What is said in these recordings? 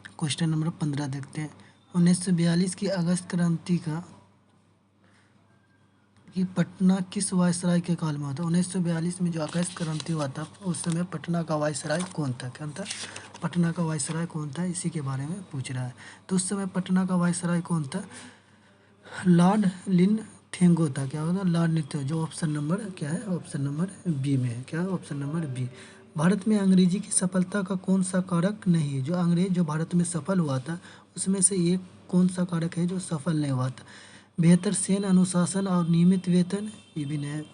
Question number 15 देखते हैं। 1942 की अगस्त क्रांति कि पटना किस वायसराय के काल में हुआ था? 1942 में जो अगस्त क्रांति हुआ था उस समय पटना का वायसराय कौन था? कौन था? पटना का वायसराय कौन था? इसी के बारे में पूछ रहा है। तो उस समय पटना का वायसराय कौन था? लॉर्ड लिन थेंगो था। क्या होगा? लॉर्ड लिन, जो ऑप्शन नंबर क्या है? ऑप्शन नंबर बी में है। क्या? Option number B. भारत में अंग्रेजी की सफलता का कौन सा कारक नहीं है? जो अंग्रेज जो भारत में सफल हुआ था उसमें से एक कौन सा कारक है जो सफल नहीं हुआ था? बेहतर सैन्य अनुशासन और नियमित वेतन, ये भी नहीं है।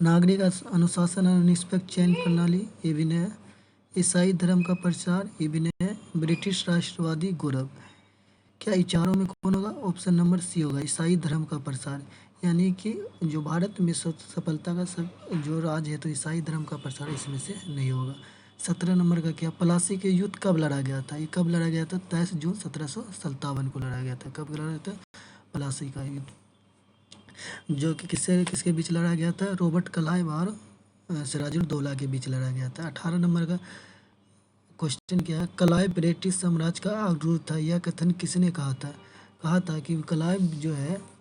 नागरिक अनुशासन और निष्पक्ष चयन प्रणाली, ये भी नहीं है। ईसाई धर्म का प्रचार, ये भी नहीं है। ब्रिटिश राष्ट्रवादी गौरव, क्या ये चारों में कौन होगा? ऑप्शन नंबर सी होगा, ईसाई धर्म का प्रसार। यानी कि जो भारत में सफलता का सब जो राज है तो ईसाई धर्म का प्रसार इसमें से नहीं होगा। 17 नंबर का क्या? प्लासी के युद्ध कब लड़ा गया था? ये कब लड़ा गया था? 23 जून 1757 को लड़ा गया था। कब लड़ा गया था? प्लासी का युद्ध, जो कि किससे किसके बीच लड़ा गया था? रॉबर्ट क्लाइव और सिराजुद्दौला के बीच लड़ा गया था। 18 नंबर का क्वेश्चन क्या है? क्लाइव ब्रिटिश साम्राज्य का अग्रदूत था, यह कथन किसने कहा था? कहा था कि क्लाइव जो है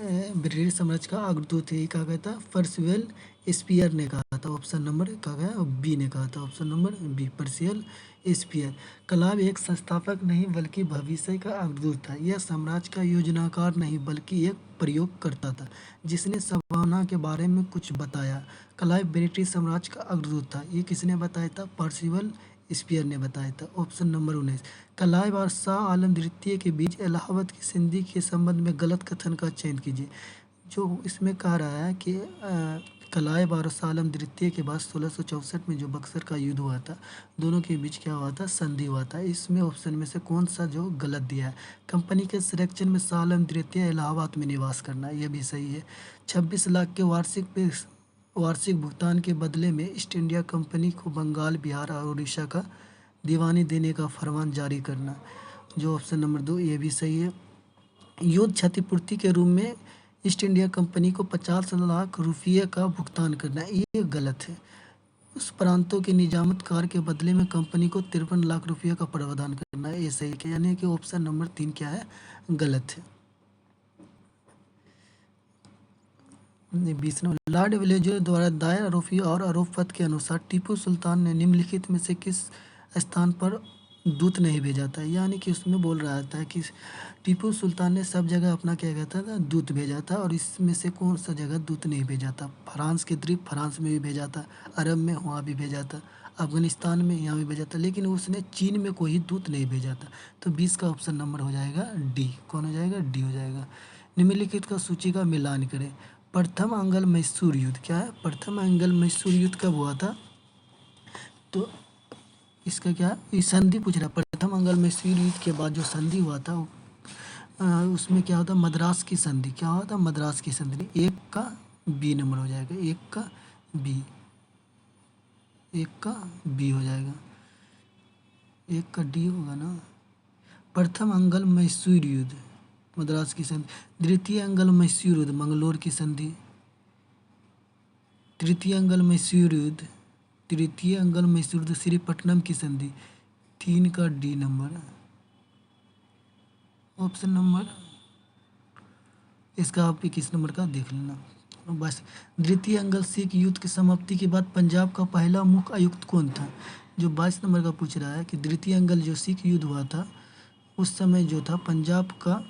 ब्रिटिश साम्राज्य का अग्रदूत है, ये कहा गया था? पर्सिवल स्पीयर ने कहा था। ऑप्शन नंबर कहा गया बी ने कहा था। Option number B, Percival Spear. Clive एक संस्थापक नहीं बल्कि भविष्य का अग्रदूत था। यह साम्राज्य का योजनाकार नहीं बल्कि एक प्रयोगकर्ता था जिसने संभावना के बारे में कुछ बताया। क्लाइव ब्रिटिश साम्राज्य का अग्रदूत था, ये किसने बताया था? पर्सिवल स्पीयर ने बताया था। ऑप्शन नंबर 19, क्लाइव और शाह आलम द्वितीय के बीच इलाहाबाद की संधि के संबंध में गलत कथन का चयन कीजिए। जो इसमें कह रहा है कि क्लाइव और शाह आलम द्वितीय के बाद 1664 में जो बक्सर का युद्ध हुआ था, दोनों के बीच क्या हुआ था? संधि हुआ था। इसमें ऑप्शन में से कौन सा जो गलत दिया है? कंपनी के संरक्षण में शाह आलम द्वितीय इलाहाबाद में निवास करना, यह भी सही है। 26 लाख के वार्षिक भुगतान के बदले में ईस्ट इंडिया कंपनी को बंगाल, बिहार और उड़ीसा का दीवानी देने का फरमान जारी करना, जो ऑप्शन नंबर 2, ये भी सही है। युद्ध क्षतिपूर्ति के रूप में ईस्ट इंडिया कंपनी को 50 लाख रुपये का भुगतान करना, ये गलत है। उस प्रांतों के निजामतकार के बदले में कंपनी को 53 लाख रुपये का प्रावधान करना है, ये सही है। यानी कि ऑप्शन नंबर 3 क्या है? गलत है। 20 नंबर, लॉर्ड विलेजर द्वारा दायर आरोपी और आरोप पत्र के अनुसार टीपू सुल्तान ने निम्नलिखित में से किस स्थान पर दूत नहीं भेजा था? यानी कि उसमें बोल रहा था कि टीपू सुल्तान ने सब जगह अपना क्या कहता था? दूत भेजा था, और इसमें से कौन सा जगह दूत नहीं भेजा था? फ्रांस के द्वीप फ्रांस में भी भेजा था, अरब में वहाँ भी भेजा था, अफगानिस्तान में यहाँ भी भेजा था, लेकिन उसने चीन में कोई दूत नहीं भेजा था। तो 20 का ऑप्शन नंबर हो जाएगा डी। कौन हो जाएगा? डी हो जाएगा। निम्नलिखित का सूची का मिलान करें। प्रथम अंगल मैसूर युद्ध, क्या है? प्रथम अंगल मैसूर युद्ध कब हुआ था? तो इसका क्या ये संधि पूछ रहा है? प्रथम अंगल मैसूर युद्ध के बाद जो संधि हुआ था उसमें क्या होता? मद्रास की संधि। क्या हुआ था? मद्रास की संधि। एक का बी नंबर हो जाएगा, एक का बी, एक का बी हो जाएगा, एक का डी होगा ना। प्रथम अंगल मैसूर युद्ध मद्रास की संधि। द्वितीय अंगल मैसूर युद्ध मंगलोर की संधि। तृतीय अंगल मैसूर युद्ध, तृतीय अंगल मैसूर युद्ध श्रीपट्टनम की संधि। 3 का डी नंबर। ऑप्शन नंबर इसका आप 21 नंबर का देख लेना बस। द्वितीय अंगल सिख युद्ध की समाप्ति के बाद पंजाब का पहला मुख्य आयुक्त कौन था? जो 22 नंबर का पूछ रहा है कि द्वितीय अंगल जो सिख युद्ध हुआ था उस समय जो था पंजाब का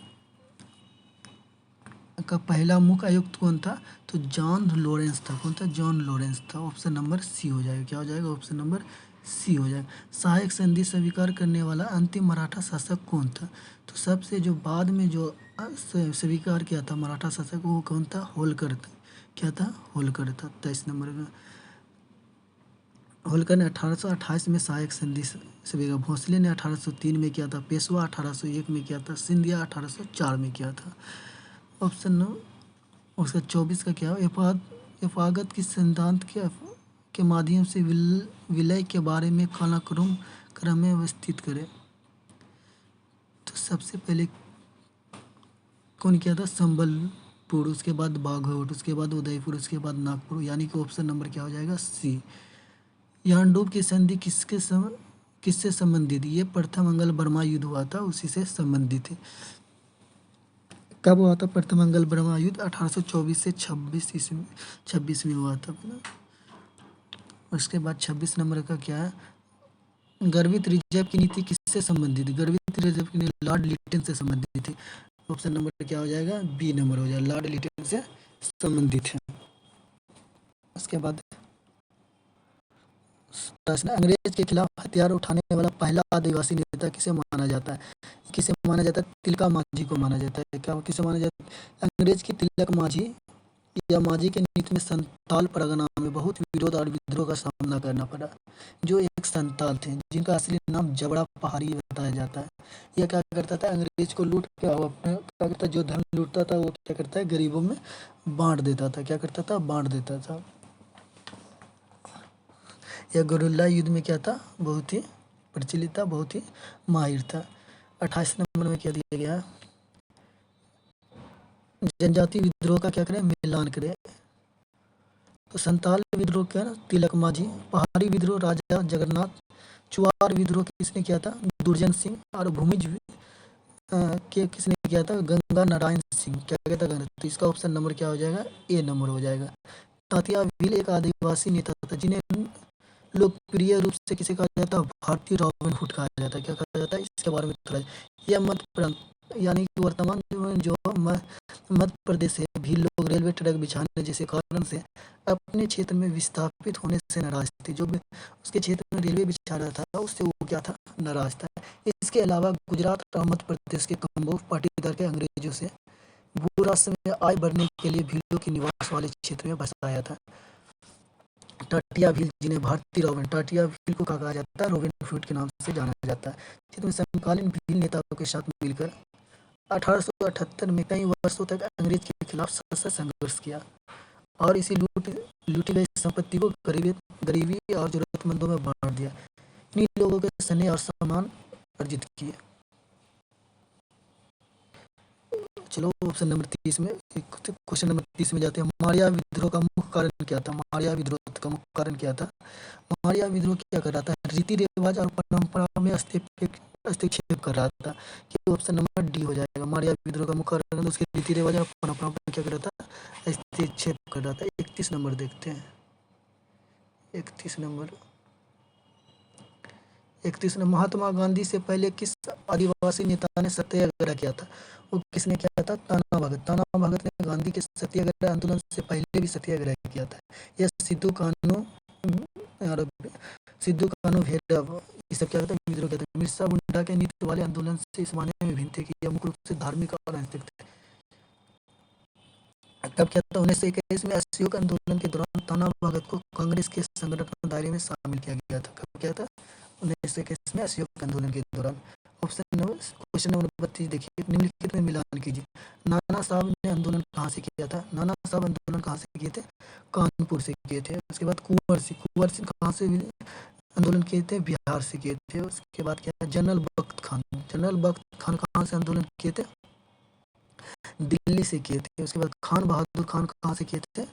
पहला मुख्य आयुक्त कौन था? तो जॉन लॉरेंस था। कौन था? जॉन लॉरेंस था। ऑप्शन नंबर सी हो जाएगा। क्या हो जाएगा? ऑप्शन नंबर सी हो जाएगा। सहायक संधि स्वीकार करने वाला अंतिम मराठा शासक कौन था? तो सबसे जो बाद में जो स्वीकार किया था मराठा शासक, वो कौन था? होलकर था। क्या था? होलकर था। 23 नंबर का होलकर ने 1828 में सहायक संधि स्वीकार। भोसले ने 1803 में किया था। पेशवा 1801 में किया था। सिंधिया 1804 में किया था। ऑप्शन उसका 24 का क्या है? एफागत की सिद्धांत के माध्यम से विलय के बारे में क्रम में व्यवस्थित करें। तो सबसे पहले कौन किया था? संबलपुर, उसके बाद बाघोट, उसके बाद उदयपुर, उसके बाद नागपुर। यानी कि ऑप्शन नंबर क्या हो जाएगा? सी। यानडूब की संधि किससे संबंधित? ये प्रथम मंगल बर्मा युद्ध हुआ था, उसी से संबंधित है। कब हुआ था प्रथम मंगल बर्मा युद्ध? 1824 से 26 में हुआ था। उसके बाद 26 नंबर का क्या है? गर्वित रिजर्व की नीति किससे संबंधित है? गर्वित रिजर्व की नीति लॉर्ड लिटन से संबंधित है। ऑप्शन नंबर क्या हो जाएगा? बी नंबर हो जाएगा, लॉर्ड लिटन से संबंधित है। उसके बाद प्रश्न, अंग्रेज के खिलाफ हथियार उठाने वाला पहला आदिवासी नेता किसे माना जाता है? किसे माना जाता है? तिलका मांझी को माना जाता है। क्या किसे माना जाता है? अंग्रेज की तिलक मांझी या मांझी के नीति में संताल परगना में बहुत विरोध और विद्रोह का सामना करना पड़ा। जो एक संताल थे जिनका असली नाम जबड़ा पहाड़ी बताया जाता है। यह क्या करता था? अंग्रेज को लूट के अपने क्या करता, जो धन लूटता था वो क्या करता है? गरीबों में बांट देता था। क्या करता था? बांट देता था। यह गुरिल्ला युद्ध में क्या था? बहुत ही प्रचलित था, बहुत ही माहिर था। 28 नंबर में क्या दिया गया? जनजाति विद्रोह का क्या करें? मिलान करें। तो संताल विद्रोह क्या? तिलक मांझी। पहाड़ी विद्रोह राजा जगन्नाथ। चुआर विद्रोह किसने किया था? दुर्जन सिंह। और भूमिज के किसने किया था? गंगा नारायण सिंह। क्या कहता है? तो इसका ऑप्शन नंबर क्या हो जाएगा? ए नंबर हो जाएगा। तात्या भील एक आदिवासी नेता था जिन्हें लोकप्रिय रूप से किसे कहा जाता है? भारतीय रॉबिन हुड कहा जाता है। क्या कहा जाता है? इसके बारे में थोड़ा, यह मध्य प्रांत यानी कि वर्तमान जो मध्य प्रदेश है, भी लोग रेलवे ट्रैक बिछाने जैसे कारण से अपने क्षेत्र में विस्थापित होने से नाराज थे। जो उसके क्षेत्र में रेलवे बिछा रहा था उससे वो क्या था? नाराज था। इसके अलावा गुजरात और मध्य प्रदेश के कम्बोज पाटीदार के अंग्रेजों से भू राष्ट्र में आय बढ़ने के लिए भीलों के निवास वाले क्षेत्र में बसाया था। टाटिया भील जिन्हें भारतीय रॉबिन टाटिया भील को कहा जाता है, रॉबिन हुड के नाम से जाना जाता है, जिन्होंने समकालीन भील नेताओं के साथ मिलकर 1878 में कई वर्षों तक अंग्रेज के खिलाफ सशक्त संघर्ष किया और इसी लूटी गई संपत्ति को गरीबी और जरूरतमंदों में बांट दिया। इन्हीं लोगों के स्नेह और सम्मान अर्जित किए। चलो ऑप्शन नंबर 30 में, क्वेश्चन नंबर 30 में जाते हैं। मारिया विद्रोह का मुख्य कारण क्या था? मारिया विद्रोह का मुख्य कारण क्या था? मारिया विद्रोह क्या कर रहा था? रीति रिवाज और परंपरा में हस्तक्षेप कर रहा था। ये ऑप्शन नंबर डी हो जाएगा। मारिया विद्रोह का मुख्य कारण उसके रीति रिवाज और परंपरा में क्या कर रहा था? हस्तक्षेप कर रहा था। 31 नंबर देखते हैं। 31 नंबर 31 ने महात्मा गांधी से पहले किस आदिवासी नेता ने सत्याग्रह किया था? वो किसने किया था? ताना भगत। ताना भगत ने गांधी के सत्याग्रह आंदोलन से पहले भी सत्याग्रह किया था। यह सिद्धू कानू भैरव ये सब क्या कहते हैं? विद्रोह कहते हैं। मिर्सा मुंडा के नीति वाले आंदोलन से इस मायने में भिन्न थे कि यह मुख्य रूप से धार्मिक और राजनीतिक थे। तब क्या था? 1921 में असहयोग आंदोलन के दौरान ताना भगत को कांग्रेस के संगठन दायरे में शामिल किया गया था। कब क्या था? 1921 में असहयोग आंदोलन के दौरान। क्वेश्चन नंबर 32 देखिए, निम्नलिखित में मिलान कीजिए। नाना साहब ने आंदोलन कहाँ से किया था? नाना साहब आंदोलन कहाँ से किए थे? कानपुर से किए थे। उसके बाद कुंवर सिंह कहाँ से आंदोलन किए थे? बिहार से किए थे। उसके बाद क्या? जनरल बख्त खान कहाँ से आंदोलन किए थे? दिल्ली से किए थे। उसके बाद खान बहादुर खान कहाँ से किए थे?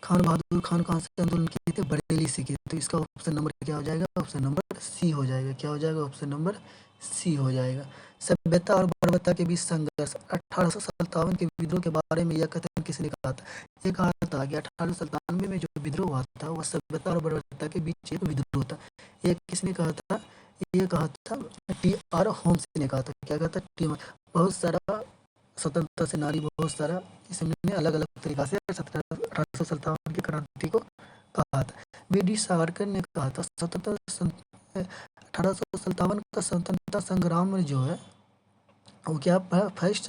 खान बहादुर खान कहाँ से आंदोलन किए थे? बरेली से किए थे। इसका ऑप्शन नंबर क्या हो जाएगा? ऑप्शन नंबर सी हो जाएगा। क्या हो जाएगा? ऑप्शन नंबर सी हो जाएगा। सभ्यता और बर्बरता के बीच संघर्ष। 1857 के विद्रोह के बारे में यह कथन किसने कहा था? ये कहा था कि 1897 में जो विद्रोह हुआ था वह सभ्यता और बर्बरता के बीच एक विद्रोह था। ये किसने कहा था? ये कहा था टी.आर. होम्स ने कहा था। क्या कहा था? बहुत सारा स्वतंत्रता सेनानी, बहुत सारा इसने अलग अलग तरीका से 1857 की क्रांति को कहा था। बी.डी. सावरकर ने कहा था 1857 का स्वतंत्रता संग्राम जो है वो क्या फर्स्ट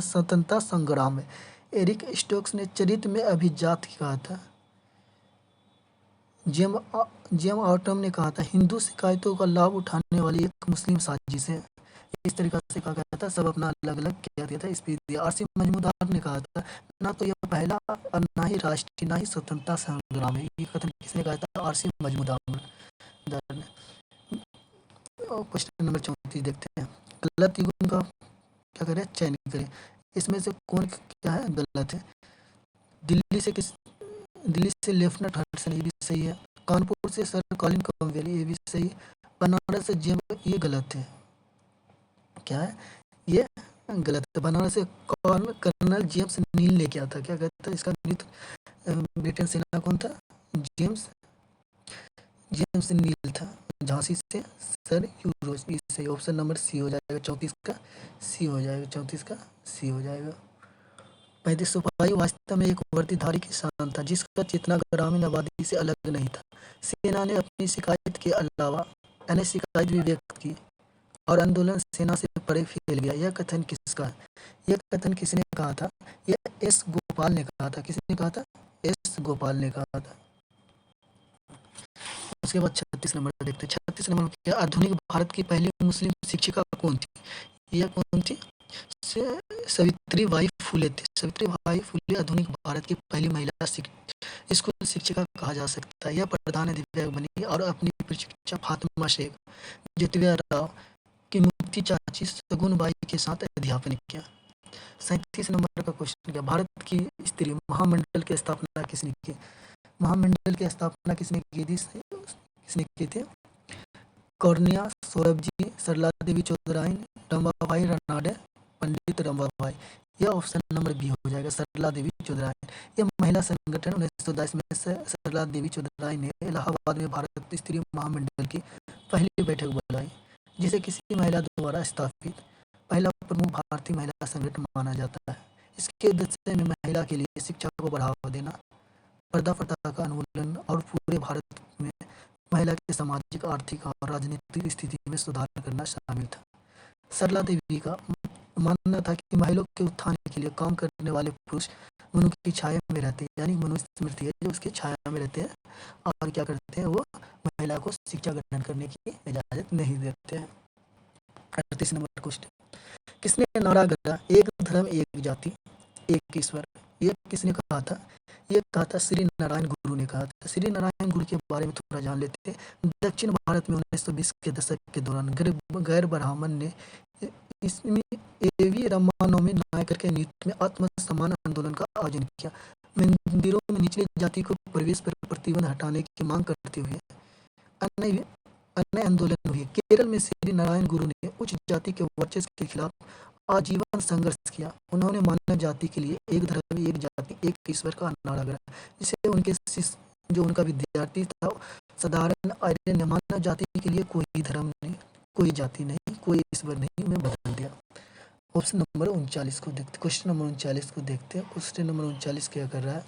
स्वतंत्रता संग्राम है। एरिक स्टोक्स ने चरित्र में अभिजात कहा था। जेम ऑटम ने कहा था हिंदू शिकायतों का लाभ उठाने वाली एक मुस्लिम साजिश है। इस तरीका से कहा गया था। सब अपना अलग अलग किया दिया था। स्पीच दिया। आरसी मजमूदार ने कहा था ना तो यह पहला और ना ही राष्ट्रीय ना ही स्वतंत्रता संग्राम है। ये कथन किसने कहा था? आरसी मजमूदार ने। क्वेश्चन नंबर 34 देखते हैं। गलत युग्म का क्या करें? चयन करें। इसमें से कौन क्या है? गलत है। दिल्ली से लेफ्टिनेंट हडसन, ये भी सही है। कानपुर से सर कॉलिन कॉमवेल, ये भी सही। बनारस से ये गलत है। क्या है ये? गलत है। बनारस से कर्नल जेम्स नील ने किया था। क्या कहता है इसका नेतृत्व ब्रिटेन सेना कौन था? जेम्स जेम्स नील था। झांसी से सर यूरोज, सही ऑप्शन नंबर सी हो जाएगा 34 का, सी हो जाएगा 34 का, सी हो जाएगा। 35 सिपाही वास्तव में एक वर्दीधारी किसान था जिसका चेतना ग्रामीण आबादी से अलग नहीं था। सेना ने अपनी शिकायत के अलावा अन्य शिकायत भी व्यक्त की और आंदोलन सेना से परे फैल गया। यह कथन किसका है? यह कथन किसने कहा था? यह एस गोपाल ने कहा था। किसने कहा था? एस गोपाल ने कहा था। उसके बाद 36 नंबर देखते हैं। 36 नंबर में क्या आधुनिक भारत की पहली मुस्लिम शिक्षिका कौन थी? यह कौन थी? सावित्रीबाई फुले थी। सावित्रीबाई फुले आधुनिक भारत की पहली महिला स्कूल शिक्षिका कहा जा सकता है। यह प्रधान दिव्यांग बनी और अपनी शिक्षा फातिमा शेख, ज्योतिबा राव की मुक्ति चाची सगुनबाई के साथ अध्यापन किया। 37 नंबर का क्वेश्चन क्या? भारत की स्त्री महामंडल की स्थापना किसने की? महामंडल की स्थापना किसने की थी? किसने की थी? कौरनिया सोरबजी, सरला देवी चौधराइन, रमाबाई रनाडे, पंडित रमाबाई। यह ऑप्शन नंबर बी हो जाएगा, सरला देवी चौधराइन। यह महिला संगठन 1922 में सरला देवी चौधराइन ने इलाहाबाद में भारत स्त्री महामंडल की पहली बैठक बुलाई, जिसे किसी महिला द्वारा स्थापित पहला प्रमुख भारतीय महिला संगठन माना जाता है। इसके उद्देश्य में महिला के लिए शिक्षा को बढ़ावा देना, पर्दा प्रथा का उन्मूलन और पूरे भारत में महिला की सामाजिक, आर्थिक और राजनीतिक स्थिति में सुधार करना शामिल था। सरला देवी का मानना था कि महिलाओं के उत्थान के लिए काम करने वाले पुरुष मनु की छाया में रहते हैं, यानी मनुस्मृति है जो उसकी छाया में रहते हैं और क्या करते हैं, वो महिला को शिक्षा ग्रहण करने की इजाजत नहीं देते हैं। 38 नंबर क्वेश्चन, किसने नारा गढ़ा एक धर्म एक जाति एक ईश्वर? ये किसने कहा था? ये कहा था श्री नारायण गुरु ने कहा था। श्री नारायण गुरु के बारे में थोड़ा जान लेते हैं। दक्षिण भारत में 1920 के दशक के दौरान गैर ब्राह्मण ने इसमें एवी रामानवमी नायकर के नेतृत्व में आत्मसम्मान आंदोलन का आयोजन किया। मंदिरों में निचली जाति को प्रवेश पर प्रतिबंध हटाने की मांग करते हुए अन्य आंदोलन हुए। केरल में श्री नारायण गुरु ने उच्च जाति के वर्चस्व के खिलाफ आजीवन संघर्ष किया। उन्होंने मानव जाति के लिए एक धर्म एक जाति एक ईश्वर का नारा गढ़ा, जिसे उनके शिष्य जो उनका विद्यार्थी था साधारण आर्य ने मानव जाति के लिए कोई धर्म नहीं, कोई जाति नहीं, कोई ईश्वर नहीं में बदल दिया। ऑप्शन नंबर 39 को देखते, क्वेश्चन नंबर 39 को देखते हैं। क्वेश्चन नंबर 39 क्या कर रहा है?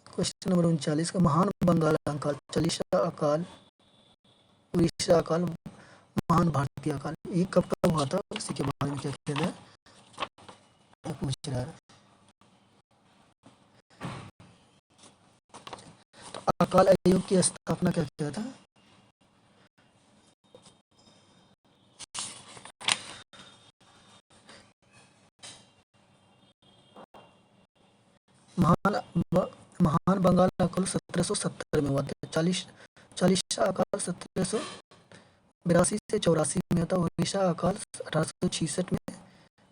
क्वेश्चन नंबर 39 का महान बंगाल अकाल, चालीसा अकाल, उड़ीसा अकाल, महान भारतीय अकाल, ये कब कब हुआ था? उसी के बारे में क्या कहते हैं पूछ रहा है। तो अकाल आयोग की स्थापना क्या किया था? महान बंगाल अकाल 1770 में हुआ था। चालीसा अकाल 1782 से 84 में होता। उड़ीसा अकाल 1866 में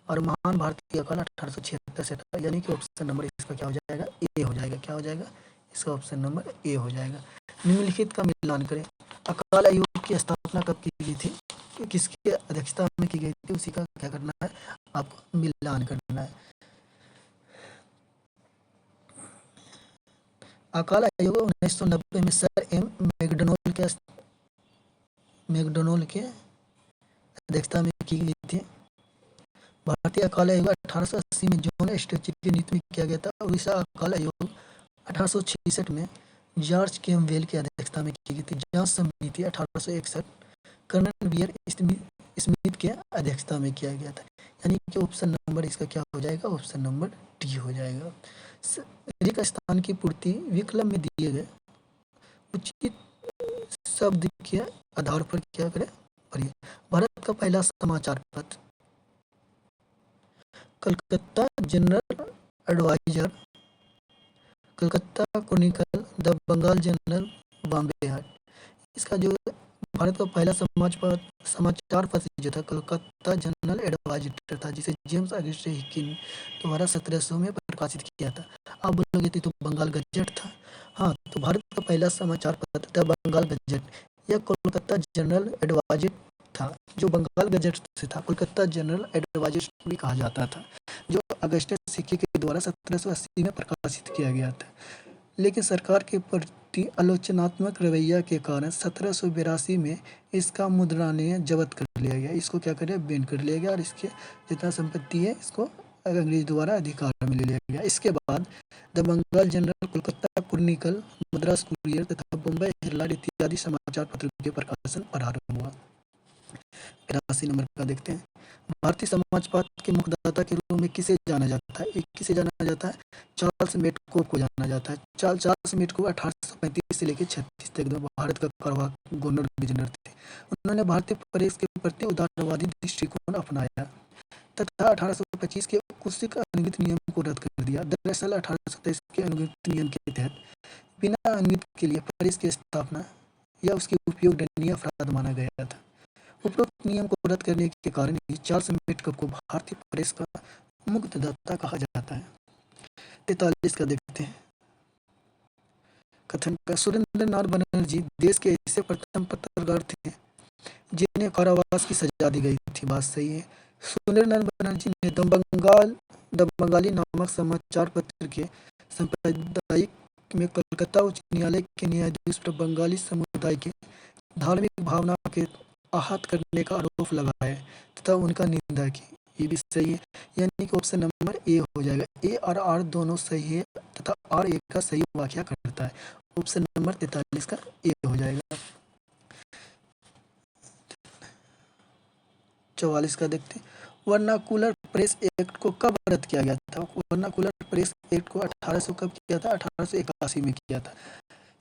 और महान भारतीय अकाल 1876 से था। यानी कि ऑप्शन नंबर इसका क्या हो जाएगा? ए हो जाएगा। क्या हो जाएगा? इसका ऑप्शन नंबर ए हो जाएगा। निम्नलिखित का मिलान करें। अकाल आयोग की स्थापना कब की गई थी? किसकी अध्यक्षता में की गई थी? उसी का क्या करना है? आपको मिलान करना है। अकाल आयोग 1990 में सर एम मैकडोनल्ड के अध्यक्षता में की गई थी। भारतीय अकाल आयोग 1880 में जॉन स्टैची के नेतृत्व में किया गया था। उड़ीसा अकाल आयोग 1866 में जॉर्ज कैम्पबेल की अध्यक्षता में की गई थी। जांच समिति 1861 कर्नल बियर स्मिथ के अध्यक्षता में किया गया था। यानी कि ऑप्शन नंबर इसका क्या हो जाएगा? ऑप्शन नंबर डी हो जाएगा। रिक्त स्थान की पूर्ति विकल्प में दिए गए उचित शब्द के आधार पर क्या करें? पढ़िए। भारत का पहला समाचार पत्र Calcutta general adviser, Calcutta chronicle, the Bengal general, Bombay हाट। इसका जो भारत का पहला समाचार समाचार पत्र जो था कोलकाता जनरल एडवाइजर था, जिसे जेम्स अगस्टे हिकिन द्वारा 1700 में प्रकाशित किया था। आप बोलोगे तो बंगाल गजट था। हाँ, तो भारत का पहला समाचार पत्र था बंगाल गजट। यह कोलकाता जनरल एडवाइजर था, जो बंगाल गजट से था। कोलकाता जनरल एडवाइजर भी कहा जाता था, जो अगस्टे हिकिन के द्वारा 1780 में प्रकाशित किया गया था। लेकिन सरकार के प्रति आलोचनात्मक रवैया के कारण 1782 में इसका मुद्रणालय जब्त कर लिया गया। इसको क्या कर बैन कर लिया गया और इसके जितना संपत्ति है इसको अंग्रेज द्वारा अधिकार में ले लिया गया। इसके बाद the Bengal journal, Kolkata Chronicle, Madras Courier तथा बम्बई हेराल्ड इत्यादि समाचार पत्रों के प्रकाशन प्रारंभ हुआ। 83 नंबर का देखते हैं। भारतीय समाज पत्र के मुखदाता के रूप में किसे जाना जाता है? एक किसे जाना जाता है? चार्ल्स मेडको को जाना जाता है। चार्ल्स मेडको 1835 से लेकर 36 तक भारत का गवर्नर जनरल थे। उन्होंने भारतीय प्रेस के प्रति उदारवादी दृष्टिकोण अपनाया तथा 1825 के कुत्सित अनुगत नियम को रद्द कर दिया। दरअसल 1823 के अनुगत नियम के तहत बिना अनुगत के लिए प्रेस की स्थापना या उसके उपयोग दंडनीय अपराध माना गया था। उपरोक्त नियम को रद्द करने के कारण ही चार्ल्स मेडको को भारतीय प्रेस का मुक्तदाता कहा जाता है। 43 का देखते हैं। कथन का सुरेंद्रनाथ बनर्जी देश के ऐसे प्रथम पत्रकार थे जिन्हें कारावास की सजा दी गई थी। बात सही है। सुरेंद्रनाथ बनर्जी ने द बंगाली नामक समाचार पत्र के संपादक में कलकत्ता उच्च न्यायालय के न्यायाधीश पर बंगाली समुदाय के धार्मिक भावना के आहत करने का आरोप लगाया तथा उनका निंदा की। ये भी सही है, यानी कि ऑप्शन नंबर ए हो जाएगा। ए और आर दोनों सही है तथा आर एक का सही व्याख्या करता है। ऑप्शन नंबर 43 का ए हो जाएगा। 44 का देखते हैं। वर्नाकुलर प्रेस एक्ट को कब रद्द किया गया था? वर्नाकुलर प्रेस एक्ट को 1800 कब किया था? 1881 में किया था।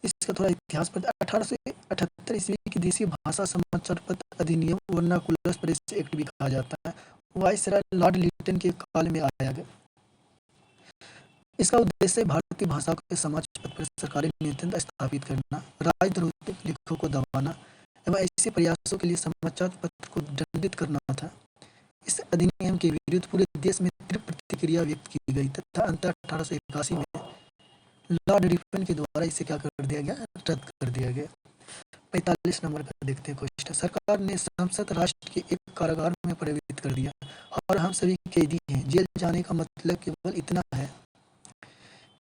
इसका थोड़ा इतिहास पर 1878 ईस्वी की देसी भाषा समाचार पत्र अधिनियम वर्नाकुलर प्रेस एक्ट भी कहा जाता है, वाइसराय लॉर्ड लिटन के काल में आया गया। इसका उद्देश्य भारतीय भाषा के समाचार पत्र पर सरकारी नियंत्रण स्थापित करना, राजद्रोही लेखकों को दबाना एवं ऐसे प्रयासों के लिए समाचार पत्र को दंडित करना था। इस अधिनियम के विरुद्ध पूरे देश में तीव्र प्रतिक्रिया व्यक्त की गई तथा अंत 1881 में लॉर्ड रिपन के द्वारा इसे क्या कर दिया गया? रद्द कर दिया गया। 45 नंबर का देखते हैं क्वेश्चन। सरकार ने संसद राष्ट्र के एक कारागार में परिवर्तित कर दिया और हम सभी कैदी हैं। जेल जाने का मतलब केवल इतना है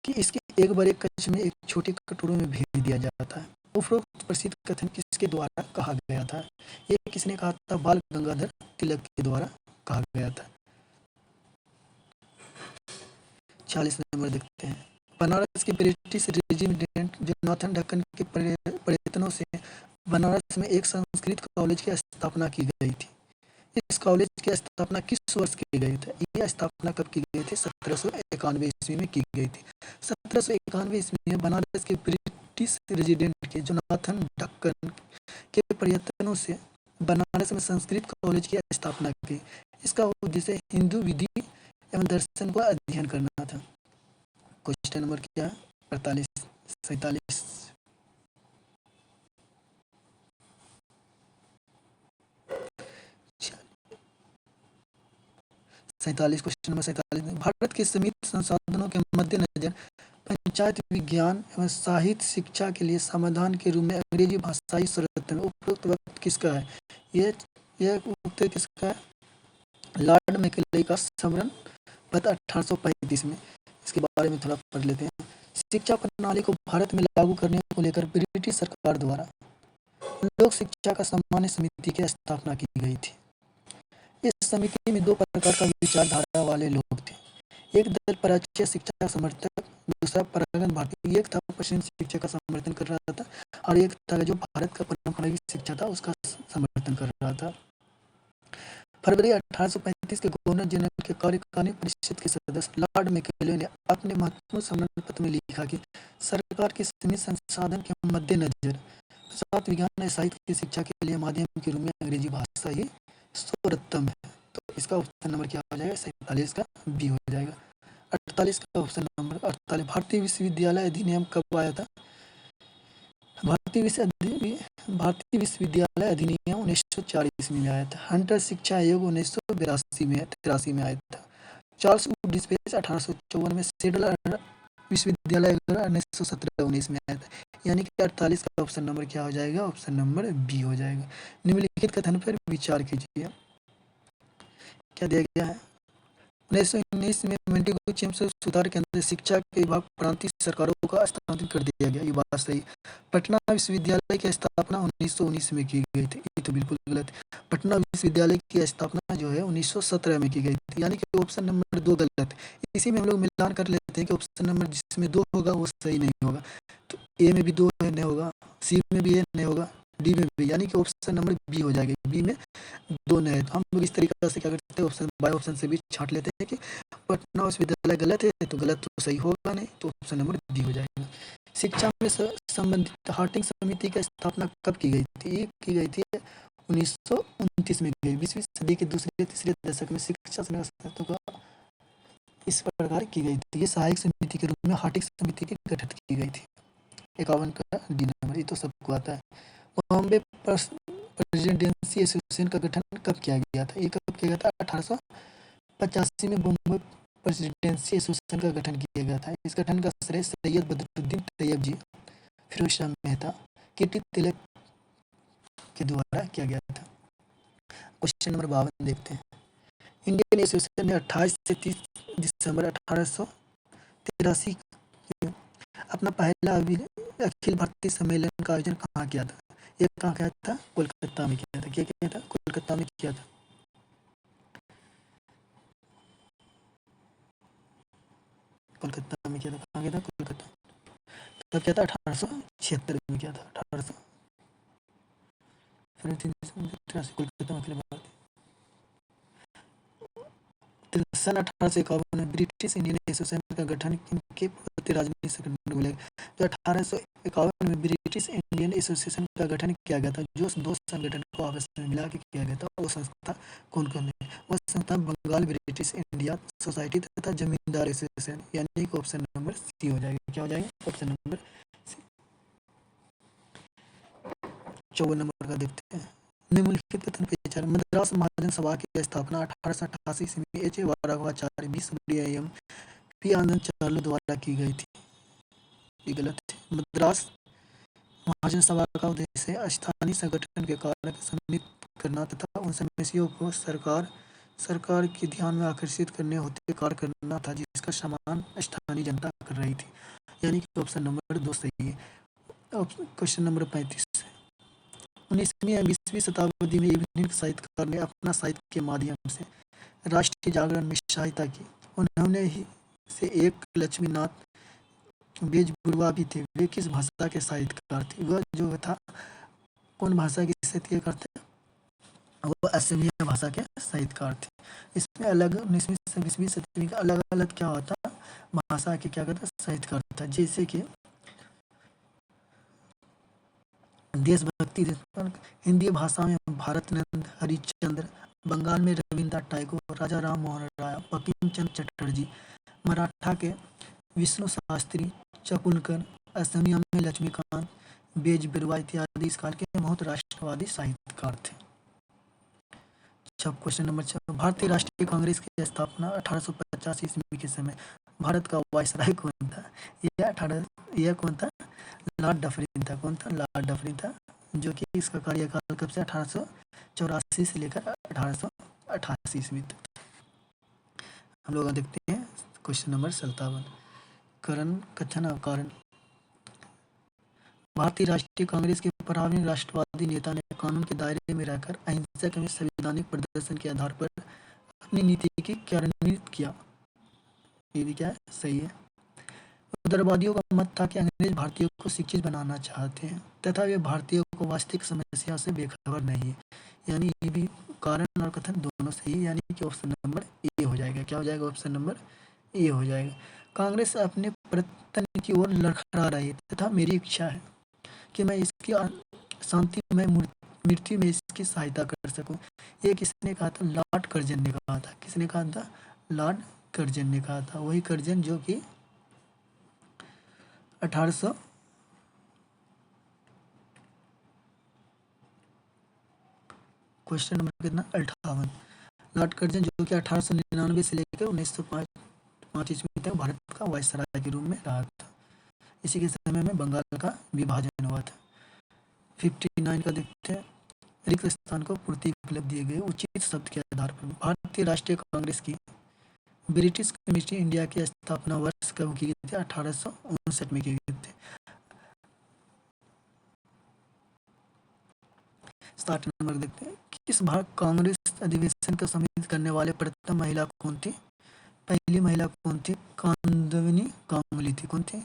कि इसके एक बड़े कक्ष में एक छोटे कटोरों में भेज दिया जाता है। उपरोक्त प्रसिद्ध कथन किसके द्वारा कहा गया था? ये किसने कहा था? बाल गंगाधर तिलक के द्वारा कहा गया था। 40 नंबर देखते हैं। बनारस के ब्रिटिश रेजिडेंट जोनाथन डक्कन के प्रयत्नों से बनारस में एक संस्कृत कॉलेज की स्थापना की गई थी। इस कॉलेज की स्थापना किस वर्ष की गई थी? यह स्थापना कब की गई थी? 1791 ईस्वी में की गई थी। 1791 ईस्वी में बनारस के ब्रिटिश रेजिडेंट के जोनाथन डक्कन के प्रयत्नों से बनारस में संस्कृत कॉलेज की स्थापना की। इसका उद्देश्य हिंदू विधि एवं दर्शन को अध्ययन करना था। क्वेश्चन नंबर क्या है? 47 क्वेश्चन नंबर 47। भारत के सीमित संसाधनों के मद्देनजर पंचायत विज्ञान एवं साहित्य शिक्षा के लिए समाधान के रूप में अंग्रेजी भाषा ही सर्वोत्तम। उपरोक्त वक्त किसका है? यह उत्तर किसका है? लॉर्ड मैकॉले का स्मरण पत्र 1835 में। इसके बारे में थोड़ा पढ़ लेते हैं। शिक्षा प्रणाली को भारत में लागू करने को लेकर ब्रिटिश सरकार द्वारा लोक शिक्षा का सामान्य समिति की स्थापना की गई थी। इस समिति में दो प्रकार का विचारधारा वाले लोग थे। एक दल प्राच्य शिक्षा का समर्थक, दूसरा परगण भारतीय। एक था पश्चिम शिक्षा का समर्थन कर रहा था और एक था जो भारत का परंपरागत शिक्षा था उसका समर्थन कर रहा था। फरवरी 1835 के गवर्नर जनरल के कार्यकारिणी परिषद के सदस्य लॉर्ड मैकॉले ने अपने महत्वपूर्ण सम्मेलन पत्र में लिखा कि सरकार के सीमित संसाधन के मद्देनजर सात विज्ञान और साहित्य की शिक्षा के लिए माध्यम के रूप में अंग्रेजी भाषा ही सर्वोत्तम है। तो इसका ऑप्शन नंबर क्या हो जाएगा? 47 का बी हो जाएगा। 48 का ऑप्शन नंबर 48। भारतीय विश्वविद्यालय अधिनियम कब आया था? भारतीय विश्वविद्यालय विश्वविद्यालय अधिनियम 1940 में आया था। हंटर शिक्षा आयोग 1983 में आया था। चार्ल्स वुड स्पेस 1854 में। सेडल विश्वविद्यालय 1917-19 में आया था। यानी कि 48 का ऑप्शन नंबर क्या हो जाएगा? ऑप्शन नंबर बी हो जाएगा। निम्नलिखित कथन पर विचार कीजिए। क्या दिया गया है? 1919 में मेंटिगो चेम्स सुधार के अंदर शिक्षा के विभाग प्रांतीय सरकारों का स्थानांतरित कर दिया गया। ये बात सही। पटना विश्वविद्यालय की स्थापना 1919 में की गई थी। ये तो बिल्कुल गलत है। पटना विश्वविद्यालय की स्थापना जो है 1917 में की गई थी। यानी कि ऑप्शन नंबर 2 गलत है। इसी में हम लोग मिलान कर लेते हैं कि ऑप्शन नंबर जिसमें 2 होगा वो सही नहीं होगा। तो ए में भी 2 नहीं होगा, सी में भी ए नहीं होगा, डी में भी, यानी कि ऑप्शन नंबर बी हो जाएगा। बी में 2 नहीं है। तो हम लोग इस तरीके से क्या करते हैं, ऑप्शन बाय ऑप्शन से भी छांट लेते हैं कि पटना विश्वविद्यालय गलत है तो गलत तो सही होगा नहीं, तो ऑप्शन नंबर डी हो जाएगा। शिक्षा में संबंधित हार्टिंग समिति की स्थापना कब की गई थी? ये की गई थी 1929 में गई। 20वीं सदी के दूसरे तीसरे दशक में शिक्षा संस्थाओं का इस प्रकार की गई थी। ये सहायक समिति के रूप में हार्टिंग समिति की गठित की गई थी। 51 का डी नंबर, ये तो सबको आता है। बॉम्बे प्रेसिडेंसी एसोसिएशन का गठन कब किया गया था? ये कब किया गया था? 1885 में बॉम्बे प्रेसिडेंसी एसोसिएशन का गठन किया गया था। इस गठन का श्रेय सैयद बदरुद्दीन तैयब जी, फिरोज शाह मेहता, कीर्ति तिलक के द्वारा किया गया था। क्वेश्चन नंबर 52 देखते हैं। इंडियन एसोसिएशन ने 28 से 30 दिसंबर 1883 अपना पहला अखिल भारतीय सम्मेलन का आयोजन कहाँ किया था? ये कहाँ किया था? कोलकाता में किया था। क्या किया था? कोलकाता में किया था। कोलकाता में किया था। कहाँ किया था? कोलकाता। तब क्या था? 1876 में किया था। 1800 कोलकाता में अखिल भारतीय। सन 1851 में ब्रिटिश इंडियन एसोसिएशन का गठन किनके पूर्ववर्ती राजनीतिक संगठन को मिलेगा? तो 1851 में ब्रिटिश इंडियन एसोसिएशन का गठन किया गया था। जो 2 संगठन को आपस में मिला के किया गया था वो संस्था कौन कौन है? वो संस्था बंगाल ब्रिटिश इंडिया सोसाइटी तथा जमींदार एसोसिएशन, यानी कि ऑप्शन नंबर सी हो जाएगा। क्या हो जाएगा? Option number C. 54 नंबर का देखते हैं। निम्नलिखित कथन पे विचार। मद्रास महाजन सभा की स्थापना 1888 ईस्वी में H A Viraraghavachariar B Subramaniam P Anand Charlu द्वारा की गई थी। ये गलत है। मद्रास महाजन सभा का उद्देश्य स्थानीय संगठन के कार्य को सम्मिलित करना तथा उन समस्याओं को सरकार के ध्यान में आकर्षित करने होते कार्य करना था जिसका सामना स्थानीय जनता कर रही थी। यानी कि ऑप्शन नंबर 2 सही है। Question number 35। 19वीं या 20वीं शताब्दी में इब्न साहित्यकार ने अपना साहित्य के माध्यम से राष्ट्रीय जागरण में सहायता की। उन्होंने ही से एक लक्ष्मीनाथ बेजबुरवा भी थे। वे किस भाषा के साहित्यकार थे? वह जो था कौन भाषा के साहित्यकार थे? वो असमिया भाषा के साहित्यकार थे। इसमें अलग 19वीं से 20वीं सदी का अलग अलग क्या होता भाषा के क्या कहता साहित्यकार था। जैसे कि देशभक्ति हिंदी भाषा में भारत नंद हरिश्चंद्र, बंगाल में रविन्द्रनाथ टैगोर, राजा राम मोहन राय, बंकिम चंद्र चटर्जी, मराठा के विष्णु शास्त्री, चाकुलकर, असमिया में लक्ष्मीकांत बेजबरुआ इत्यादि इस काल के बहुत राष्ट्रवादी साहित्यकार थे। Question number 6। भारतीय राष्ट्रीय कांग्रेस की स्थापना 1850 ईस्वी के समय भारत का वायसराय कौन था? यह कौन था? लॉर्ड डफरिन था। कौन था? लॉर्ड डफरिन था, जो कि इसका कार्यकाल कब से 1884 से लेकर 1888 ईस्वी तक। हम लोग देखते हैं क्वेश्चन नंबर 57। करण कथन अवकारण। भारतीय राष्ट्रीय कांग्रेस के प्रभावी राष्ट्रवादी नेता ने कानून के दायरे में रहकर अहिंसक में संवैधानिक प्रदर्शन के आधार पर अपनी नीति की कार्यान्वित किया। ये भी क्या है? सही है। उदारवादियों का मत था कि अंग्रेज भारतीयों को शिक्षित बनाना चाहते हैं तथा वे भारतीयों को वास्तविक समस्या से बेखबर नहीं है। यानी ये भी कारण और कथन दोनों सही है। यानी कि ऑप्शन नंबर ए हो जाएगा। क्या हो जाएगा? ऑप्शन नंबर ए हो जाएगा। कांग्रेस अपने पतन की ओर लड़खड़ा रही है तथा मेरी इच्छा है कि मैं इसकी शांतिमय मृत्यु में इसकी सहायता कर सकूं। ये किसने कहा था? लॉर्ड कर्जन ने कहा था। किसने कहा था? लॉर्ड कर्जन ने कहा था। वही कर्जन जो कि 1800 क्वेश्चन नंबर कितना 58। लॉर्ड कर्जन जो कि 1899 से लेकर 1905 ईस्वी तक भारत का वायसराय के रूप में रहा था। इसी के समय में बंगाल का विभाजन हुआ था। 59 का देखते हैं। रिक्त स्थान को पूर्ति उपलब्ध दिए गए उचित शब्द के आधार पर। भारतीय राष्ट्रीय कांग्रेस की ब्रिटिश कम्युनिस्ट इंडिया की स्थापना वर्ष कब की गई थी? 1859 में की गई थी। 60 नंबर देखते हैं। किस भारत कांग्रेस अधिवेशन को संबोधित करने वाले प्रथम महिला कौन थी? पहली महिला कौन थी? कांदवनी कामली थी। कौन थी?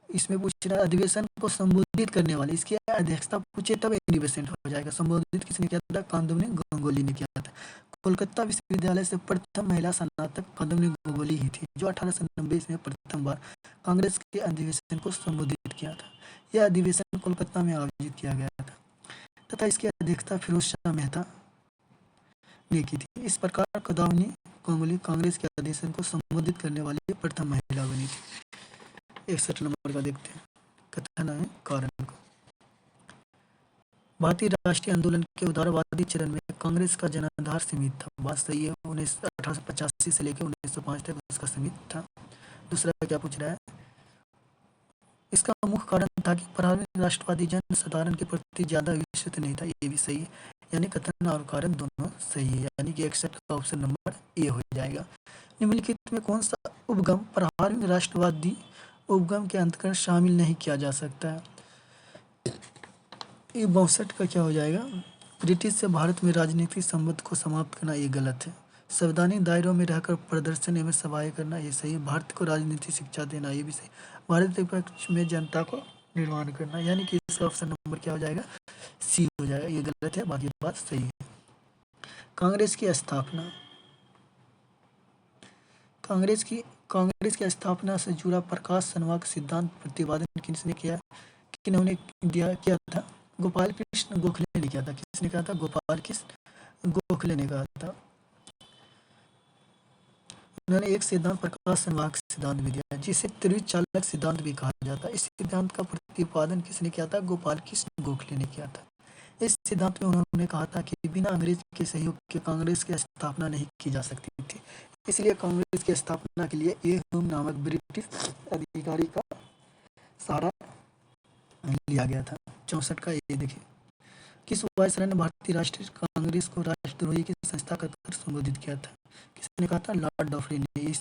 इसमें पूछ रहा है अधिवेशन को संबोधित करने वाले, इसकी अध्यक्षता पूछे तब अधिवेशन हो जाएगा। संबोधित किसने किया था? कांदवनी गांगुली ने किया था। कोलकाता विश्वविद्यालय से प्रथम महिला स्नातक कांदवनी गांगुली ही थी, जो 1890 में प्रथम बार कांग्रेस के अधिवेशन को संबोधित किया था। यह अधिवेशन कोलकाता में आयोजित किया गया था तथा इसकी अध्यक्षता फिरोज शाह मेहता ने की थी। इस प्रकार कांदवनी गांगुली कांग्रेस के अधिवेशन को संबोधित करने वाली प्रथम महिला बनी थी। 61 नंबर का देखते हैं। कथन है कारण को। भारतीय राष्ट्रीय आंदोलन के उदारवादी चरण में कांग्रेस का जनाधार सीमित था। बात सही है। 1885 से लेकर 1905 तक उसका सीमित था। दूसरा क्या पूछ रहा है? इसका मुख्य कारण था कि प्रारंभिक राष्ट्रवादी जन साधारण के प्रति ज्यादा विश्वस्त नहीं था। ये भी सही है, यानी कथन और कारण दोनों सही है, यानी कि 61 का ऑप्शन नंबर ए हो जाएगा। निम्नलिखित में कौन सा उपगम प्रारंभिक राष्ट्रवादी उपगम के अंतर्गत शामिल नहीं किया जा सकता है? ये 62 का क्या हो जाएगा? ब्रिटिश से भारत में राजनीतिक संबंध को समाप्त करना ये गलत है। संवैधानिक दायरों में रहकर प्रदर्शन एवं सभाएं करना ये सही है। भारत को राजनीतिक शिक्षा देना ये भी सही। भारत के पक्ष में जनता को निर्माण करना, यानी कि इसका ऑप्शन नंबर क्या हो जाएगा? सी हो जाएगा। ये गलत है, बाकी बात सही है। कांग्रेस की स्थापना। कांग्रेस की स्थापना से जुड़ा प्रकाश संवाद सिद्धांत प्रतिपादन किसने किया? किन्होंने किया था? गोपाल कृष्ण गोखले ने किया था। किसने कहा था? गोपाल कृष्ण गोखले ने कहा था। उन्होंने एक सिद्धांत प्रकाश संवाहक सिद्धांत भी दिया, जिसे त्रिविध चालक सिद्धांत भी कहा जाता है। इस सिद्धांत का प्रतिपादन किसने किया था? गोपाल कृष्ण गोखले ने किया था। इस सिद्धांत में उन्होंने कहा था कि बिना अंग्रेज के सहयोग के कांग्रेस की स्थापना नहीं की जा सकती थी। इसलिए कांग्रेस की स्थापना के लिए ए ह्यूम नामक ब्रिटिश अधिकारी का सहारा लिया गया था। 64 का ये देखिए। किस वायसराय ने भारतीय राष्ट्रीय कांग्रेस को राष्ट्रद्रोही की संस्था कहकर संबोधित किया था? किसने कहा था? लॉर्ड डॉफरी ने।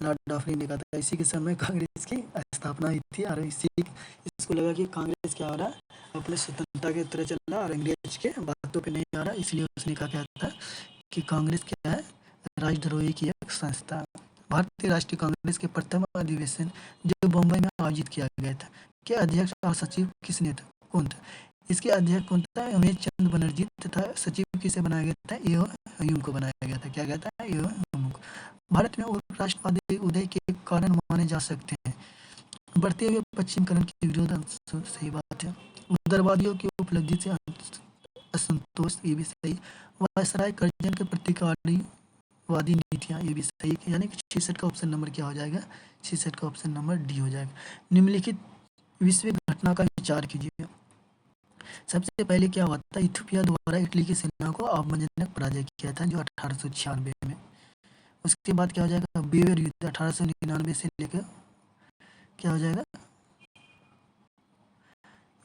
लॉर्ड डॉफरी ने कहा था। इसी के समय कांग्रेस की स्थापना हुई थी और इसको लगा कि कांग्रेस क्या हो रहा है, अपने स्वतंत्रता की तरह चल रहा और अंग्रेज के बातों पे नहीं आ रहा, इसलिए उसने कहा था कि कांग्रेस क्या है? राष्ट्रद्रोही की एक संस्था। भारतीय राष्ट्रीय कांग्रेस के प्रथम अधिवेशन जो बम्बई में आयोजित किया गया था, के अध्यक्ष और सचिव किसने था? कौन था? इसके अध्यक्ष कौन था? उमेश चंद बनर्जी तथा सचिव किसे बनाया गया था? ए ह्यूम को बनाया गया था। क्या कहता है? ए ह्यूम को। भारत में राष्ट्रवादी उदय के कारण माने जा सकते हैं बढ़ते हुए पश्चिमकरण के विरोध। सही बात है। उदारवादियों की उपलब्धि से असंतोष, ये भी सही। वायसराय कर्जन के प्रतिकारवादी नीतियां, ये भी सही है, यानी कि 66 का ऑप्शन नंबर क्या हो जाएगा? 66 का ऑप्शन नंबर डी हो जाएगा। निम्नलिखित विश्व घटना का विचार कीजिए। सबसे पहले क्या हुआ था? इथियोपिया द्वारा इटली की सेना को अवमानजनक पराजय किया था, जो 1896 में। उसके बाद क्या हो जाएगा? बीवर युद्ध 1899 से लेकर क्या हो जाएगा?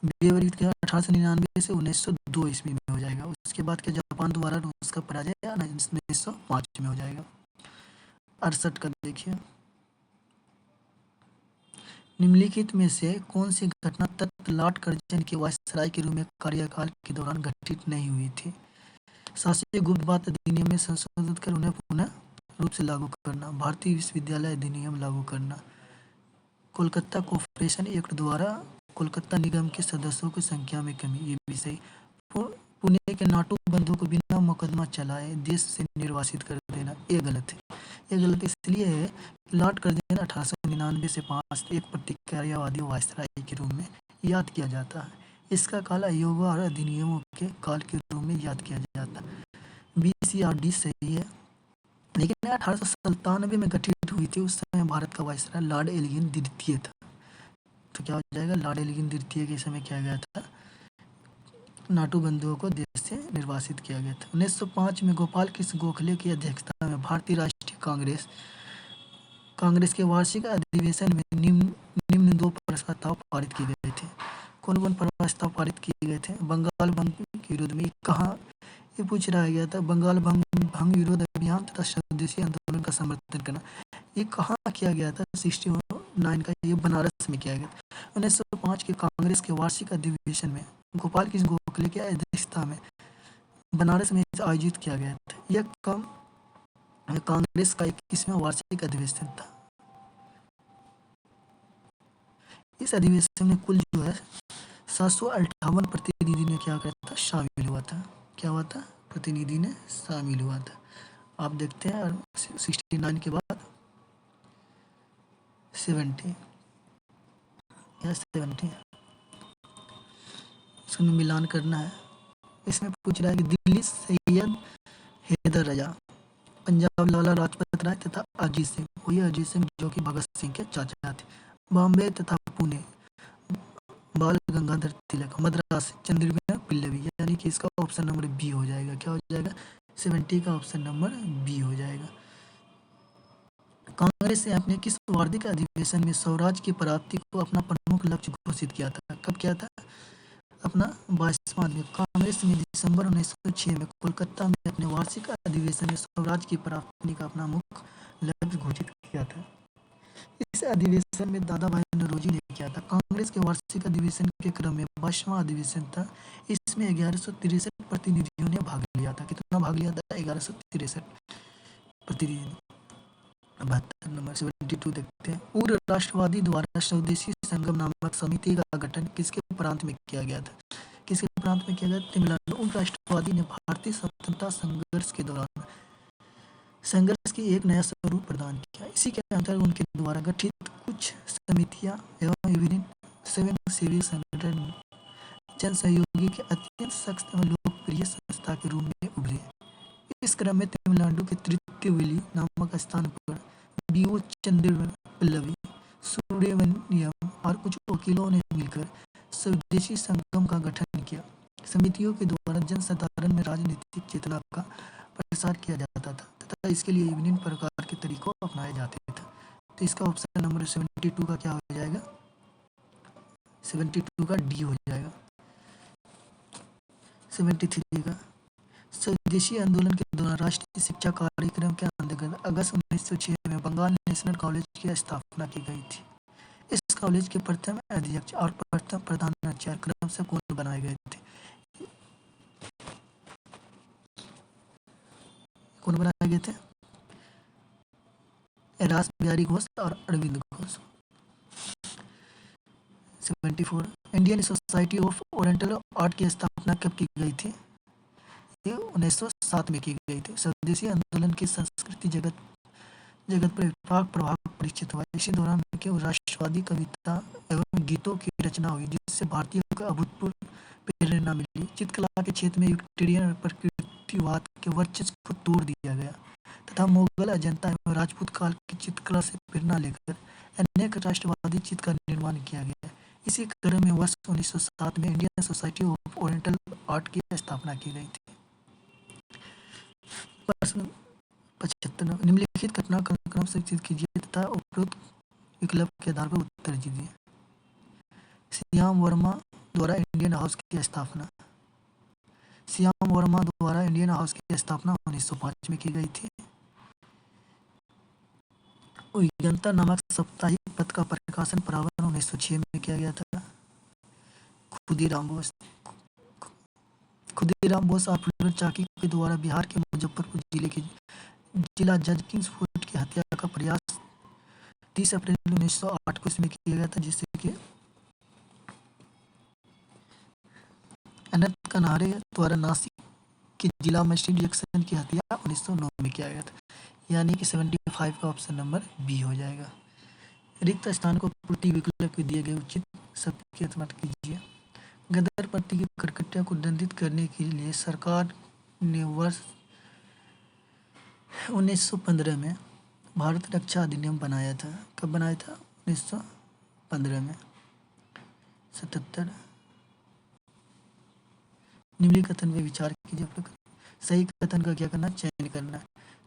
बीवर युद्ध 1899 से 1902 ईस्वी में हो जाएगा। उसके बाद क्या? जापान द्वारा रूस का पराजय 1905 में हो जाएगा। 68 का देखिए। निम्नलिखित में से कौन सी घटना तत्व लॉर्ड कर्जन के वायसराय के रूप में कार्यकाल के दौरान घटित नहीं हुई थी? शासकीय गुप्तवाद अधिनियम में संशोधन कर उन्हें पुनः रूप से लागू करना, भारतीय विश्वविद्यालय अधिनियम लागू करना, कोलकाता कॉर्पोरेशन एक्ट द्वारा कोलकाता निगम के सदस्यों की संख्या में कमी, ये भी सही। पुणे के नाटू बंधु को बिना मुकदमा चलाए देश से निर्वासित कर देना, ये गलत है। ये गलत इसलिए है कि लॉर्ड कर्जन 1899 से 5 एक प्रतिक्रियावादी वायसराय के रूप में याद किया जाता है। इसका काल अयोग्य और अधिनियमों के काल के रूप में याद किया जाता है। BCRD सही है, लेकिन 1897 में गठित हुई थी। उस समय भारत का वायसराय लॉर्ड एलिगन द्वितीय था। तो क्या हो जाएगा? लॉर्ड एलिगन द्वितीय के समय क्या गया था? नाटू बंधुओं को देश से निर्वासित किया गया था। 1905 में गोपाल कृष्ण गोखले की अध्यक्षता में भारतीय राष्ट्रीय कांग्रेस के वार्षिक अधिवेशन में निम्न 2 प्रस्ताव पारित किए गए थे। कौन-कौन प्रस्ताव पारित किए गए थे? बंगाल भंग के विरोध में कहाँ ये पूछ रहा गया था, बंगाल भंग विरोध अभियान तथा स्वदेशी आंदोलन का समर्थन करना। ये कहाँ किया गया था? 69 का ये बनारस में किया गया था। 1905 के कांग्रेस के वार्षिक अधिवेशन में गोपाल कृष्ण गोखले की अध्यक्षता में बनारस में आयोजित किया गया था। यह कांग्रेस का 21वां वार्षिक अधिवेशन था। इस अधिवेशन में कुल जो है 758 प्रतिनिधि ने क्या किया था, शामिल हुआ था। क्या हुआ था? प्रतिनिधि ने शामिल हुआ था। आप देखते हैं 69 के बाद 70 या 70 इसमें मिलान करना है। इसमें पूछ रहा है कि दिल्ली सैयद हैदर रजा, पंजाब लाला लाजपत राय तथा अजीत सिंह, वही अजीत सिंह जो कि भगत सिंह के चाचा थे। बॉम्बे तथा पुणे बाल गंगाधर तिलक, मद्रास चंद्रबिना पिल्लवी, यानी कि इसका ऑप्शन नंबर बी हो जाएगा। क्या हो जाएगा? 70 का ऑप्शन नंबर बी हो जाएगा। कांग्रेस ने अपने किस वार्षिक अधिवेशन में स्वराज की प्राप्ति को अपना प्रमुख लक्ष्य घोषित किया था? कब किया था? अपना 22वां अधिवेशन। कांग्रेस ने दिसंबर 1906 में कोलकाता में अपने वार्षिक अधिवेशन में स्वराज की प्राप्ति का अपना मुख्य लक्ष्य घोषित किया था। इस अधिवेशन में दादा भाई नौरोजी ने किया था। कांग्रेस के वार्षिक अधिवेशन के क्रम में 22वां अधिवेशन था। इसमें 1163 प्रतिनिधियों ने भाग लिया था। कितना भाग लिया था? 1163 प्रतिनिधि। 72 नंबर 72 देखते हैं। उग्र राष्ट्रवादी द्वारा स्वदेशी संगम नामक समिति का गठन किसके प्रांत में किया गया था? किसके प्रांत में किया गया? तमिलनाडु। उग्र राष्ट्रवादी ने भारतीय स्वतंत्रता संघर्ष के दौरान संघर्ष की एक नया स्वरूप प्रदान किया। इसी के अंतर्गत उनके द्वारा गठित कुछ समितियां एवं विभिन्न स्वयंसेवी संगठन जन सहयोगी के अत्यंत सख्त एवं लोकप्रिय संस्था के रूप में उभरे। इस क्रम में तमिलनाडु के तिरुनेलवेली नामक स्थान पर बी.ओ. चंद्र पल्लवी, सुब्रमण्यम और कुछ वकीलों ने मिलकर स्वदेशी संगम का गठन किया। समितियों के द्वारा जनसाधारण में राजनीतिक चेतना का प्रसार किया जाता था तथा इसके लिए विभिन्न प्रकार के तरीकों अपनाए जाते थे। तो इसका ऑप्शन नंबर 72 का क्या हो जाएगा? 72 का डी हो जाएगा। 73 का स्वदेशी आंदोलन के दौरान राष्ट्रीय शिक्षा कार्यक्रम के अंतर्गत अगस्त 1906 में बंगाल नेशनल कॉलेज की स्थापना की गई थी। इस कॉलेज के प्रथम अध्यक्ष और प्रथम प्रधानाचार्य क्रमशः कौन बनाए गए थे? कौन बनाए गए थे? रास बिहारी घोष और Aurobindo Ghosh. 74 Indian Society of Oriental Art की स्थापना कब की गई थी? ये 1907 में की गई थी। स्वदेशी आंदोलन की संस्कृति जगत पर व्यापक प्रभाव परीक्षित हुआ। इसी दौरान उनके राष्ट्रवादी कविता एवं गीतों की रचना हुई जिससे भारतीयों को अभूतपूर्व प्रेरणा मिली। चित्रकला के क्षेत्र में विक्टोरियन और प्रकृतिवाद के वर्चस्व को तोड़ दिया गया तथा मुगल, अजंता एवं राजपूत काल की चित्रकला से प्रेरणा लेकर अनेक राष्ट्रवादी चित्र का निर्माण किया गया। इसी क्रम में वर्ष 1907 में Indian Society of Oriental Art की स्थापना की गई थी। प्रश्न 75 निम्नलिखित घटनाक्रम से चित्रित कीजिए तथा उपरोक्त विकल्प के आधार पर उत्तर दीजिए। श्याम वर्मा द्वारा इंडियन हाउस की स्थापना। श्याम वर्मा द्वारा इंडियन हाउस की स्थापना 1905 में की गई थी। विज्ञानता नामक साप्ताहिक पत्र का प्रकाशन प्रारंभ 1906 में किया गया था। खुदीराम बोस और फुलर चाकी के द्वारा बिहार के मुजफ्फरपुर जिले के जिला जज किंग्सफोर्ड की हत्या का प्रयास 30 अप्रैल 1908 को इसमें किया गया था, जिससे कि अनंत कनारे द्वारा नासिक के जिला मजिस्ट्रेट जैक्सन की हत्या 1909 में किया गया था। यानी कि 75 का ऑप्शन नंबर बी हो जाएगा। रिक्त स्थान को पूर्ति विकल्प के दिए गए उचित शब्द के इस्तेमाल कीजिए। गदर प्रति की प्रक्रिया को दंडित करने के लिए सरकार ने वर्ष 1915 में भारत रक्षा अधिनियम बनाया था। कब बनाया था? 1915 में। 77 निम्नलिखित कथन पे विचार कीजिए। सही कथन का क्या करना, चयन करना है।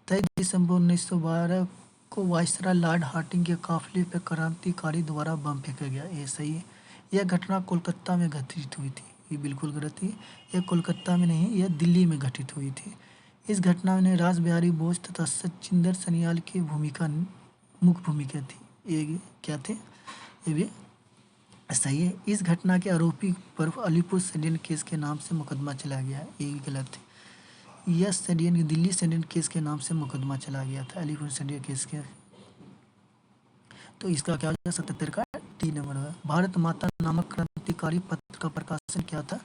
23 दिसंबर 1912 को वायसराय लॉर्ड हार्डिंग के काफिले पर क्रांतिकारी द्वारा बम फेंका गया, ये सही है। यह घटना कोलकाता में घटित हुई थी, ये बिल्कुल गलत है। यह कोलकाता में नहीं, यह दिल्ली में घटित हुई थी। इस घटना में रास बिहारी बोस तथा सचिंदर सन्याल की भूमिका मुख्य भूमिका थी, ये क्या थे, ये भी सही है। इस घटना के आरोपी पर अलीपुर सेडियन केस के नाम से मुकदमा चला गया है, ये गलत है। यह सेडियन दिल्ली सेडियन केस के नाम से मुकदमा चला गया था, अलीपुर सेडियन केस के। तो इसका क्या हो जाएगा, 77 का डी नंबर होगा। भारत माता नामक क्रांतिकारी पत्र का प्रकाशन क्या था,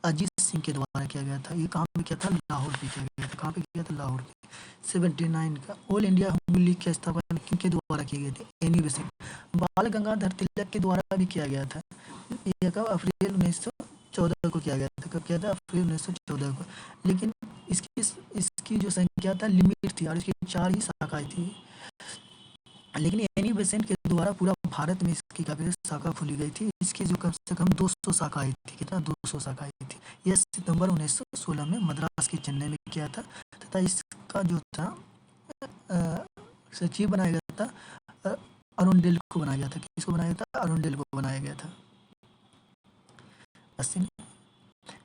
अजीत सिंह के द्वारा किया गया था। ये कहाँ पे किया था, लाहौर पे किया गया था। कहाँ पे किया था, लाहौर पे। 79 का ऑल इंडिया मुस्लिम लीग की स्थापना किनके द्वारा की गई थी, एनी बेसेंट। बाल गंगाधर तिलक के द्वारा भी किया गया था। ये कब, अप्रैल 1914 को किया गया था। कब किया था, अप्रैल 1914 को। लेकिन इसकी जो संख्या था लिमिट थी और इसकी 4 ही शाखाएं थी। लेकिन एनी बेसेंट के द्वारा पूरा भारत में इसकी काफी शाखा खुली गई थी। इसकी जो कम से कम 200 शाखाएं थी। कितना, 200 शाखाएं थी। यह सितंबर 1916 में मद्रास के चेन्नई में किया था तथा इसका जो था सचिव बनाया गया था अरुणडेल को बनाया गया था। किसको बनाया गया था, अरुणडेल को बनाया गया था।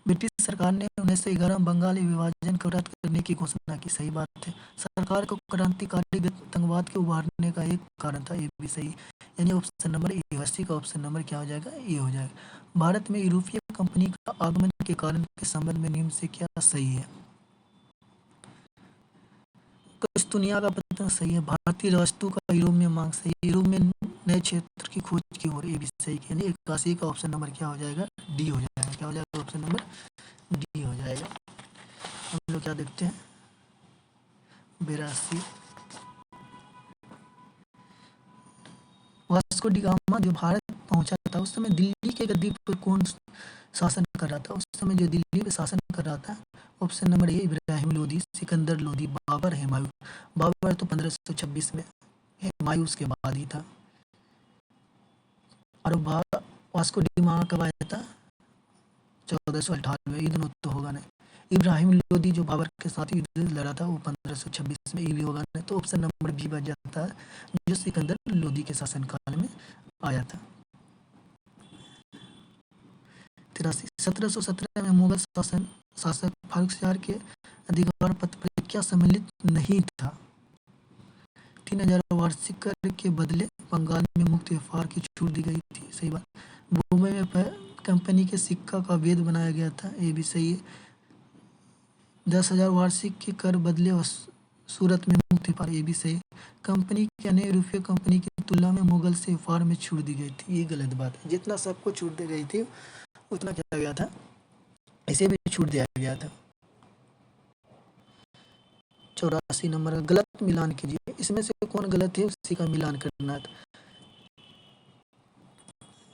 ब्रिटिश सरकार ने 1911 में बंगाली विभाजन को रद्द करने की घोषणा की, सही बात है। सरकार को क्रांतिकारी आतंकवाद के उभारने का एक कारण था, ये भी सही। यानी ऑप्शन नंबर ए, 80 का ऑप्शन नंबर क्या हो जाएगा, ए हो जाएगा। भारत में यूरोपीय कंपनी का आगमन के कारण के संबंध में निम्न से क्या सही है। दुनिया का पता सही है। भारतीय वस्तु का यूरोप में मांग सही, यूरोप में नए क्षेत्र की खोज की ओर, ये भी सही। यानी 81 का ऑप्शन नंबर क्या हो जाएगा, डी हो जाएगा। क्या हो जाएगा, ऑप्शन नंबर डी हो जाएगा। हम लोग क्या देखते हैं, 82 वास्को डी गामा जो भारत पहुंचा था उस समय दिल्ली के गद्दी पर कौन शासन कर रहा था। उस समय जो दिल्ली पे शासन कर रहा था, option number A, Ibrahim Lodi, Sikandar Lodi, Babur, Humayun. Babur तो 1526 में, हुमायूं उसके बाद ही था। और वास्को डी गामा कब आया था, 1498। ये दोनों तो होगा नहीं। इब्राहिम लोदी जो बाबर के साथ युद्ध लड़ा था वो 1526 में, ये भी होगा नहीं। तो ऑप्शन नंबर बी बच जाता है, जो सिकंदर लोदी के शासनकाल में आया था। 83 1717 में मुगल शासक फारुखसियार के अधिकार पत्र पर क्या सम्मिलित नहीं था। 3000 वार्षिक कर के बदले बंगाल में मुक्त व्यापार की छूट दी गई थी, सही बात। मुंबई में कंपनी के सिक्का का वेद बनाया गया था, ये भी सही है। 10,000 वार्षिक के कर बदले सूरत में मुक्त व्यापार, ये भी सही। कंपनी के अन्य यूरोपीय कंपनी की तुलना में मुगल से व्यापार में छूट दी गई थी, ये गलत बात है। जितना सबको छूट दी गई थी उतना किया गया था, इसे भी छूट दिया गया था। 84 नंबर गलत मिलान कीजिए, इसमें से कौन गलत है उसी का मिलान करना था।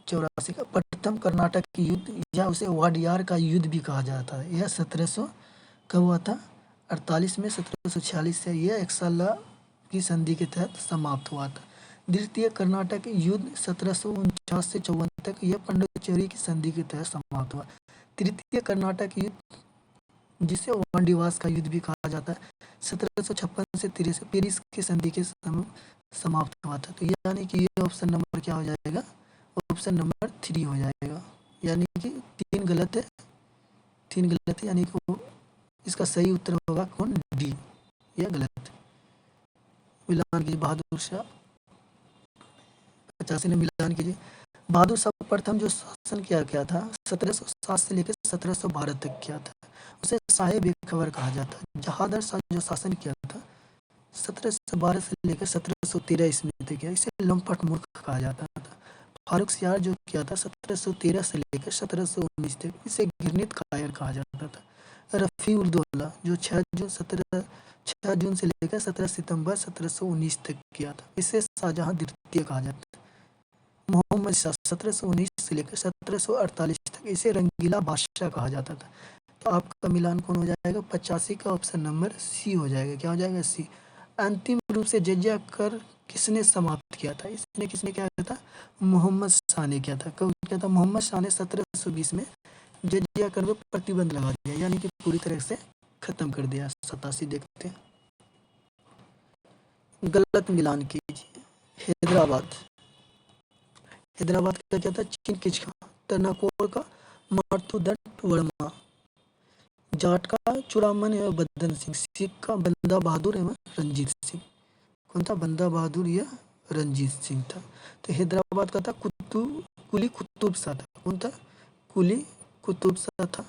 84 का प्रथम कर्नाटक की युद्ध या उसे वाडियार का युद्ध भी कहा जाता है। यह 1700 कब हुआ था, 48 में। 1746 से यह एक्साला की संधि के तहत समाप्त हुआ था। द्वितीय कर्नाटक युद्ध 1749 से 54 तक, यह पंडिचेरी की संधि के तहत समाप्त हुआ। तृतीय कर्नाटक युद्ध जिसे वांडीवास का युद्ध भी कहा जाता है, 1756 से 63 पेरिस की संधि के समाप्त हुआ था। तो यानी कि ये ऑप्शन नंबर क्या हो जाएगा, ऑप्शन नंबर 3 हो जाएगा। यानी कि 3 गलत है, 3 गलत है, यानी कि इसका सही उत्तर होगा कौन, डी। यह गलत है। मिलान कीजिए, बहादुर शाह 85 में मिलान कीजिए। बहादुर शाह प्रथम जो शासन किया था 1707 से लेकर 1712 तक किया था, उसे साहेब बेखबर कहा जाता है। जहादर शाह जो शासन किया था 1712 से लेकर 1713 ईस्वी तक किया, इसे लंपट मूर्ख कहा जाता था। फारुखसियार जो किया था 1713 से लेकर 1719 तक, इसे घृणित कायर कहा जाता था। रफीउद्दौला जो 6 जून से लेकर 17 सितंबर 1719 तक किया था, इसे शाहजहां द्वितीय कहा जाता है। मोहम्मद शाह 1719 से लेकर 1748 तक, इसे रंगीला बादशाह कहा जाता था। तो आपका मिलान कौन हो जाएगा, 85 का ऑप्शन नंबर सी हो जाएगा। क्या हो जाएगा, सी। अंतिम रूप से जजिया कर किसने समाप्त किया था, किसने किया था, मोहम्मद शाह ने किया था। कब किया था, मोहम्मद शाह ने 1720 में जजिया कर पे प्रतिबंध लगा दिया, यानी कि पूरी तरह से खत्म कर दिया। 87 देखते हैं। गलत मिलान कीजिए। हैदराबाद, हैदराबाद का क्या था? चिनकिच खां, तरनाकोर का मारुतदत्त वर्मा, जाट का चूड़ामन एवं बदन सिंह, सिख का बंदा बहादुर एवं रंजीत सिंह। कौन था? बंदा बहादुर या रंजीत सिंह था। तो हैदराबाद का था कुली कुतुब शाह था। कौन था? कुली कुतुब शाह था।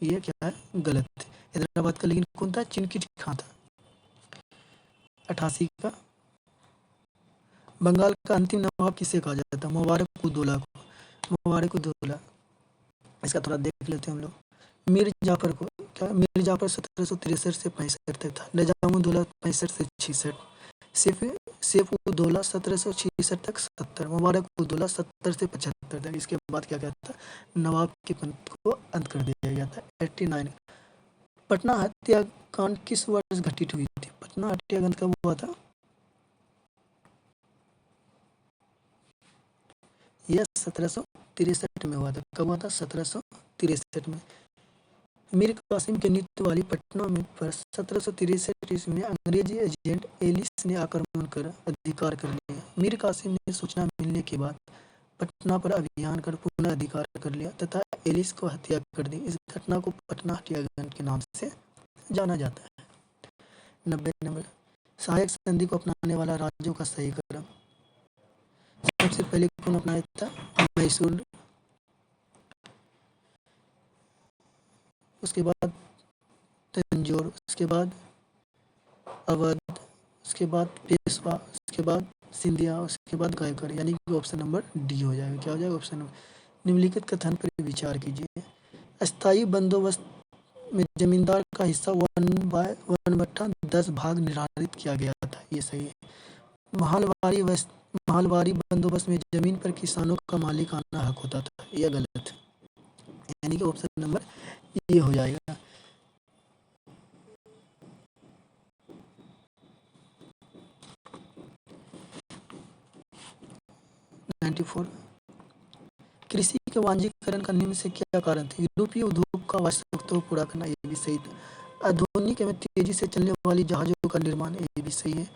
ये क्या है? गलत है। हैदराबाद का लेकिन कौन था? चिनकिच खां था। 88 का। बंगाल का अंतिम नवाब किसे कहा जाता? मुबारक उद्दौला को। मुबारक उद्दौला। इसका थोड़ा देख लेते हैं हम लोग। मीर जाफर को क्या? मीर जाफर 1763 से 65 तक था। निजामुद्दौला 65 से 66। सैफुद्दौला 1766 तक 70। मुबारक उद्दौला 70 से 75 तक। इसके बाद क्या कहता? नवाब के पंथ को अंत कर दिया गया था। 89। पटना हत्याकांड किस वर्ष घटित हुई थी? पटना हत्याकांड कब हुआ था? यह 1763 में हुआ था। कब हुआ था? 1763 में। मीर कासिम के नेतृत्व वाली पटना में पर 1763 ईस्वी में अंग्रेजी एजेंट एलिस ने आक्रमण कर अधिकार कर लिया। मीर कासिम ने सूचना मिलने के बाद पटना पर अभियान कर पुनः अधिकार कर लिया तथा एलिस को हत्या कर दी। इस घटना को पटना हत्याकांड के नाम से जाना जाता है। 90 नंबर। सहायक संधि को अपनाने वाला राज्यों का सही क्रम। सबसे पहले कौन अपनाया था? मैसूर। उसके बाद तंजौर, उसके बाद अवध, उसके बाद पेशवा, उसके बाद सिंधिया, उसके बाद गायकवाड़, यानी कि ऑप्शन नंबर डी हो जाएगा। क्या हो जाएगा? Option number. निम्नलिखित कथन पर विचार कीजिए। अस्थायी बंदोबस्त में जमींदार का हिस्सा 1/10 भाग निर्धारित किया गया था। ये सही है। महलवारी बंदोबस्त में जमीन पर किसानों का मालिकाना हक होता था। यह गलत है, यानी कि ऑप्शन नंबर ये हो जाएगा। 94। कृषि के वाणिज्यीकरण का निम्न से क्या कारण था? यूरोपीय उद्योग का आवश्यकता को पूरा करना। ये भी सही था। आधुनिक एवं तेजी से चलने वाली जहाजों का निर्माण। ये भी सही है।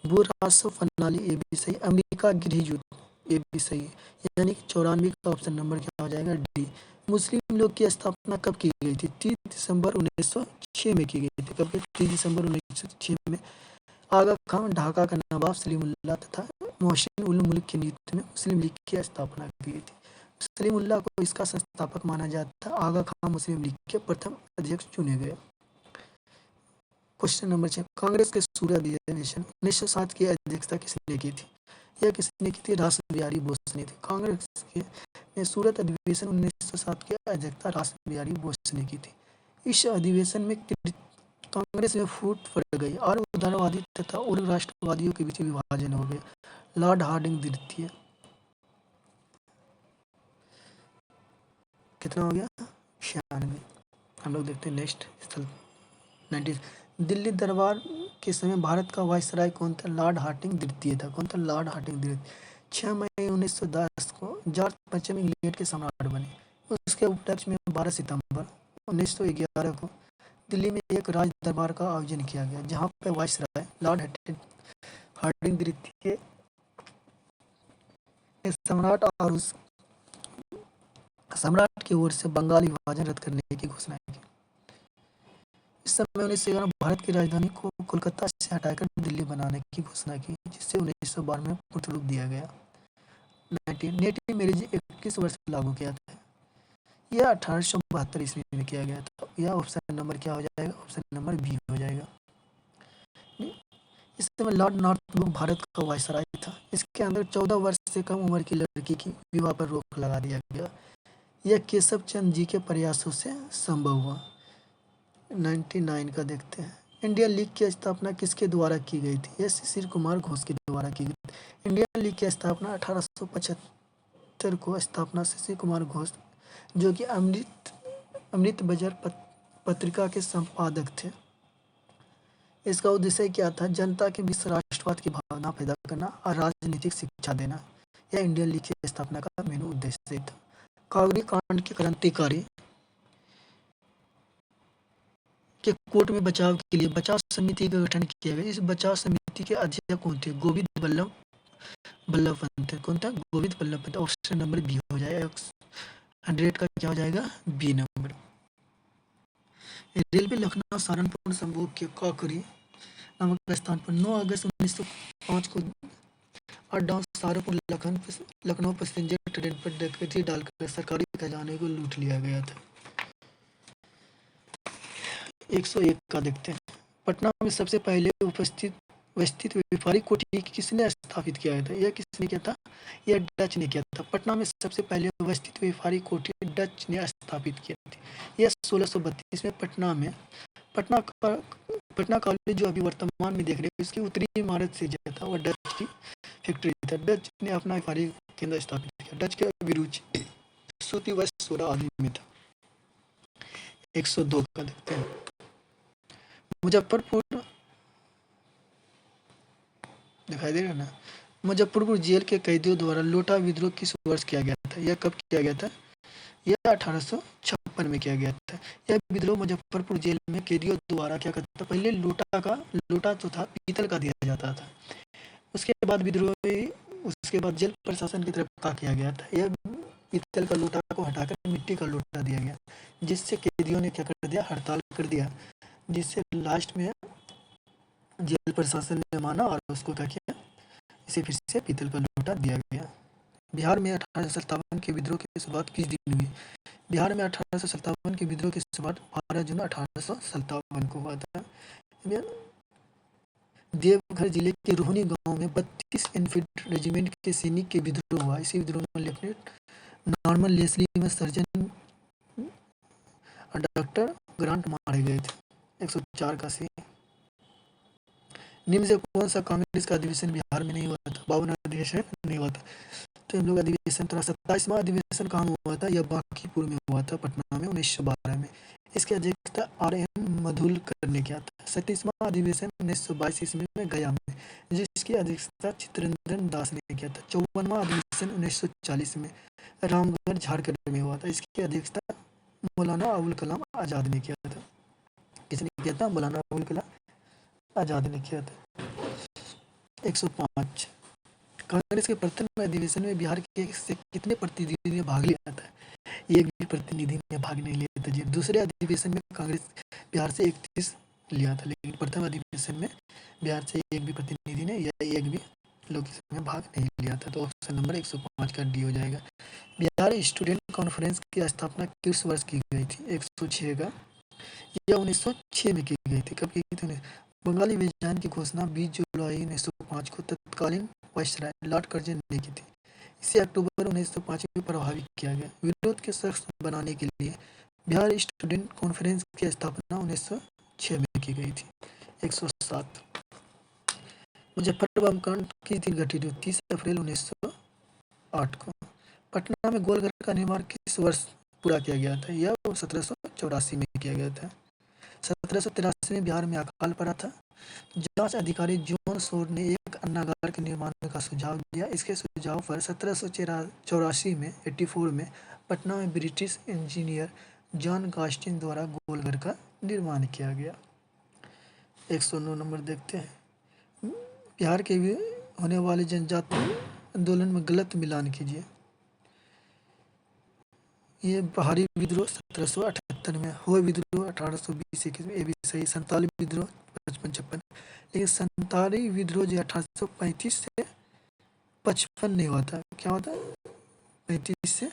भू राजस्व प्रणाली। ये भी सही। अमेरिका गृह युद्ध। ये भी सही है, यानी कि 94 का ऑप्शन नंबर क्या हो जाएगा? डी। मुस्लिम लीग की स्थापना कब की गई थी? 30 दिसंबर 1906 में की गई थी। कब? 30 दिसंबर 1906 में। आगा खान, ढाका का नवाब सलीमुल्लाह तथा मोहसिन उल मुल्क के नेतृत्व में मुस्लिम लीग की स्थापना की गई थी। सलीमुल्लाह को इसका संस्थापक माना जाता है। आगा खान मुस्लिम लीग के प्रथम अध्यक्ष चुने गए। Question number 6। कांग्रेस के सूरत अधिवेशन 1907 की अध्यक्षता किसने की थी? यह किसने की थी? रास बिहारी बोस ने थी। कांग्रेस के सूरत अधिवेशन 1907 की अध्यक्षता रास बिहारी बोस ने की थी। इस अधिवेशन में कांग्रेस में फूट पड़ गई और उदारवादी तथा उग्र राष्ट्रवादियों के बीच विभाजन हो गया। लॉर्ड हार्डिंग द्वितीय। कितना हो गया? 96। हम लोग देखते हैं नेक्स्ट स्थल 90। दिल्ली दरबार के समय भारत का वायसराय कौन था? लॉर्ड हार्डिंग द्वितीय था। कौन था? लॉर्ड हार्डिंग द्वितीय। 6 मई 1910 को जॉर्ज पंचम इंग्लैंड के सम्राट बने। उसके उपलक्ष्य में 12 सितंबर 1911 को दिल्ली में एक राज दरबार का आयोजन किया गया, जहां पर वायसराय लॉर्ड हार्डिंग द्वितीय ने सम्राट और उस सम्राट की ओर से बंगाल विभाजन रद्द करने की घोषणा की। इस समय 1911 भारत की राजधानी को कोलकाता से हटाकर दिल्ली बनाने की घोषणा की, जिससे 1912 में पूर्ण रूप दिया गया। नेटिव मैरिज 21 वर्ष लागू किया था। यह 1872 ईस्वी में किया गया था। यह ऑप्शन नंबर क्या हो जाएगा? ऑप्शन नंबर बी हो जाएगा। इस समय लॉर्ड नॉर्थब्रुक भारत का वायसराय था। इसके अंदर 14 वर्ष से कम उम्र की लड़की की विवाह पर रोक लगा दिया गया। यह केशव चंद जी के प्रयासों से संभव हुआ। 99 का देखते हैं। इंडियन लीग की स्थापना किसके द्वारा की गई थी? यह शिशिर कुमार घोष के द्वारा की गई थी। इंडियन लीग की स्थापना 1875 को स्थापना शिशिर कुमार घोष, जो कि अमृत बाजार पत्रिका के संपादक थे। इसका उद्देश्य क्या था? जनता के बीच राष्ट्रवाद की भावना पैदा करना और राजनीतिक शिक्षा देना। यह इंडियन लीग की स्थापना का मेन उद्देश्य था। कावेरी कांड के क्रांतिकारी के कोर्ट में बचाव के लिए बचाव समिति का गठन किया गया। इस बचाव समिति के अध्यक्ष कौन थे? गोविंद बल्लभ बल्लभ पंत। कौन था? Govind Ballabh Pant. Option number B हो जाएगा। 100 का क्या हो जाएगा? B number. Railway Lucknow Saharanpur संभोग के काकरी नामक स्थान पर 9 अगस्त 1905 को अड्डाओं सहारनपुर लखनऊ पैसेंजर ट्रेन पर डकैती डालकर सरकारी खजाने को लूट लिया गया था। 101 का देखते हैं। पटना में सबसे पहले व्यवस्थित व्यापारी कोठी किसने स्थापित किया था? यह किसने किया था? यह डच ने किया था। पटना में सबसे पहले व्यवस्थित व्यापारी कोठी डच ने स्थापित की थी। यह 1632 में पटना कॉलेज जो अभी वर्तमान में देख रहे हैं उसकी उत्तरी इमारत से जो था वह डच की फैक्ट्री था। डच ने अपना व्यापारी केंद्र स्थापित किया। डच के अभिरुचि सूती वस्त्र सोडा आदि में था। 102 का देखते हैं। मुजफ्फरपुर दिखाई दे रहा है ना? मुजफ्फरपुर जेल के कैदियों द्वारा लोटा विद्रोह किस वर्ष किया गया था? यह कब किया गया था? यह 1856 में किया गया था। यह विद्रोह मुजफ्फरपुर जेल में कैदियों द्वारा क्या करता था? पहले लोटा तो था पीतल का दिया जाता था। उसके बाद जेल प्रशासन की तरफ क्या किया गया था? यह पीतल का लोटा को हटाकर मिट्टी का लोटा दिया गया, जिससे कैदियों ने क्या कर दिया? हड़ताल कर दिया, जिससे लास्ट में जेल प्रशासन ने माना और उसको क्या किया? इसे फिर से पीतल का लोटा दिया गया। बिहार में 1857 के विद्रोह की शुरुआत किस दिन हुई? बिहार में 1857 के विद्रोह की शुरुआत 12 जून 1857 को हुआ था। देवघर जिले के रोहनी गांव में 32 इन्फेंट्री रेजिमेंट के सैनिक के विद्रोह हुआ। इसी विद्रोह में लेफ्टिनेंट नॉर्मन लेस्ली में सर्जन और डॉक्टर ग्रांट मारे गए थे। 104 का सी। निम्न से कौन सा कांग्रेस का अधिवेशन बिहार में नहीं हुआ था? 52 अधिवेशन नहीं हुआ था। तो इन लोग अधिवेशन 27वां अधिवेशन कहाँ हुआ था? यह बांकीपुर में हुआ था, पटना में 1912 में। इसकी अध्यक्षता RN मधुलकर ने किया था। 37वां अधिवेशन 1922 ईस्वी में गया में, जिसकी अध्यक्षता चित्तरंजन दास ने किया था। 54वां अधिवेशन 1940 में रामगढ़ झारखंड में हुआ था। इसकी अध्यक्षता मौलाना अबुल कलाम आजाद ने किया था। किसने किया था? मौलाना अबुल कलाम आजाद ने किया था। 105 कांग्रेस के प्रथम अधिवेशन में बिहार के से कितने प्रतिनिधि ने भाग लिया था? एक भी प्रतिनिधि ने भाग नहीं लिया था जी। दूसरे अधिवेशन में कांग्रेस बिहार से 31 लिया था, लेकिन प्रथम अधिवेशन में बिहार से एक भी प्रतिनिधि ने या एक भी लोग इसमें भाग नहीं लिया था। तो ऑप्शन नंबर 105 का डी हो जाएगा। बिहार स्टूडेंट कॉन्फ्रेंस की स्थापना किस वर्ष की गई थी? 106 का। यह 1906 में की गई थी। कब की थी? बंगाली विभाजन की घोषणा 20 जुलाई 1905 को तत्कालीन वायसराय लॉर्ड कर्जन ने की थी। इसे अक्टूबर 1905 में प्रभावित किया गया। विरोध के सख्त बनाने के लिए बिहार स्टूडेंट कॉन्फ्रेंस की स्थापना 1906 में की गई थी। 107 मुजफ्फर कांड किस दिन घटित हुई? 30 अप्रैल 1908 को। पटना में गोलघर का निर्माण किस वर्ष पूरा किया गया था? यह 1784 में किया गया था। 1783 में बिहार में अकाल पड़ा था। जांच अधिकारी जॉन शोर ने एक अन्नागार के निर्माण का सुझाव दिया। इसके सुझाव पर 1784 में 84 में पटना में ब्रिटिश इंजीनियर जॉन गास्टिन द्वारा गोलघर का निर्माण किया गया। 109 नंबर देखते हैं। बिहार के होने वाले जनजाति आंदोलन में गलत मिलान कीजिए। ये पहाड़ी विद्रोह 1778 में, हुए विद्रोह 1820-21 में, ये भी सही। संताली विद्रोह 55-56, लेकिन संताली विद्रोह जो 1835 से 55 नहीं हुआ था। क्या हुआ था? 35 से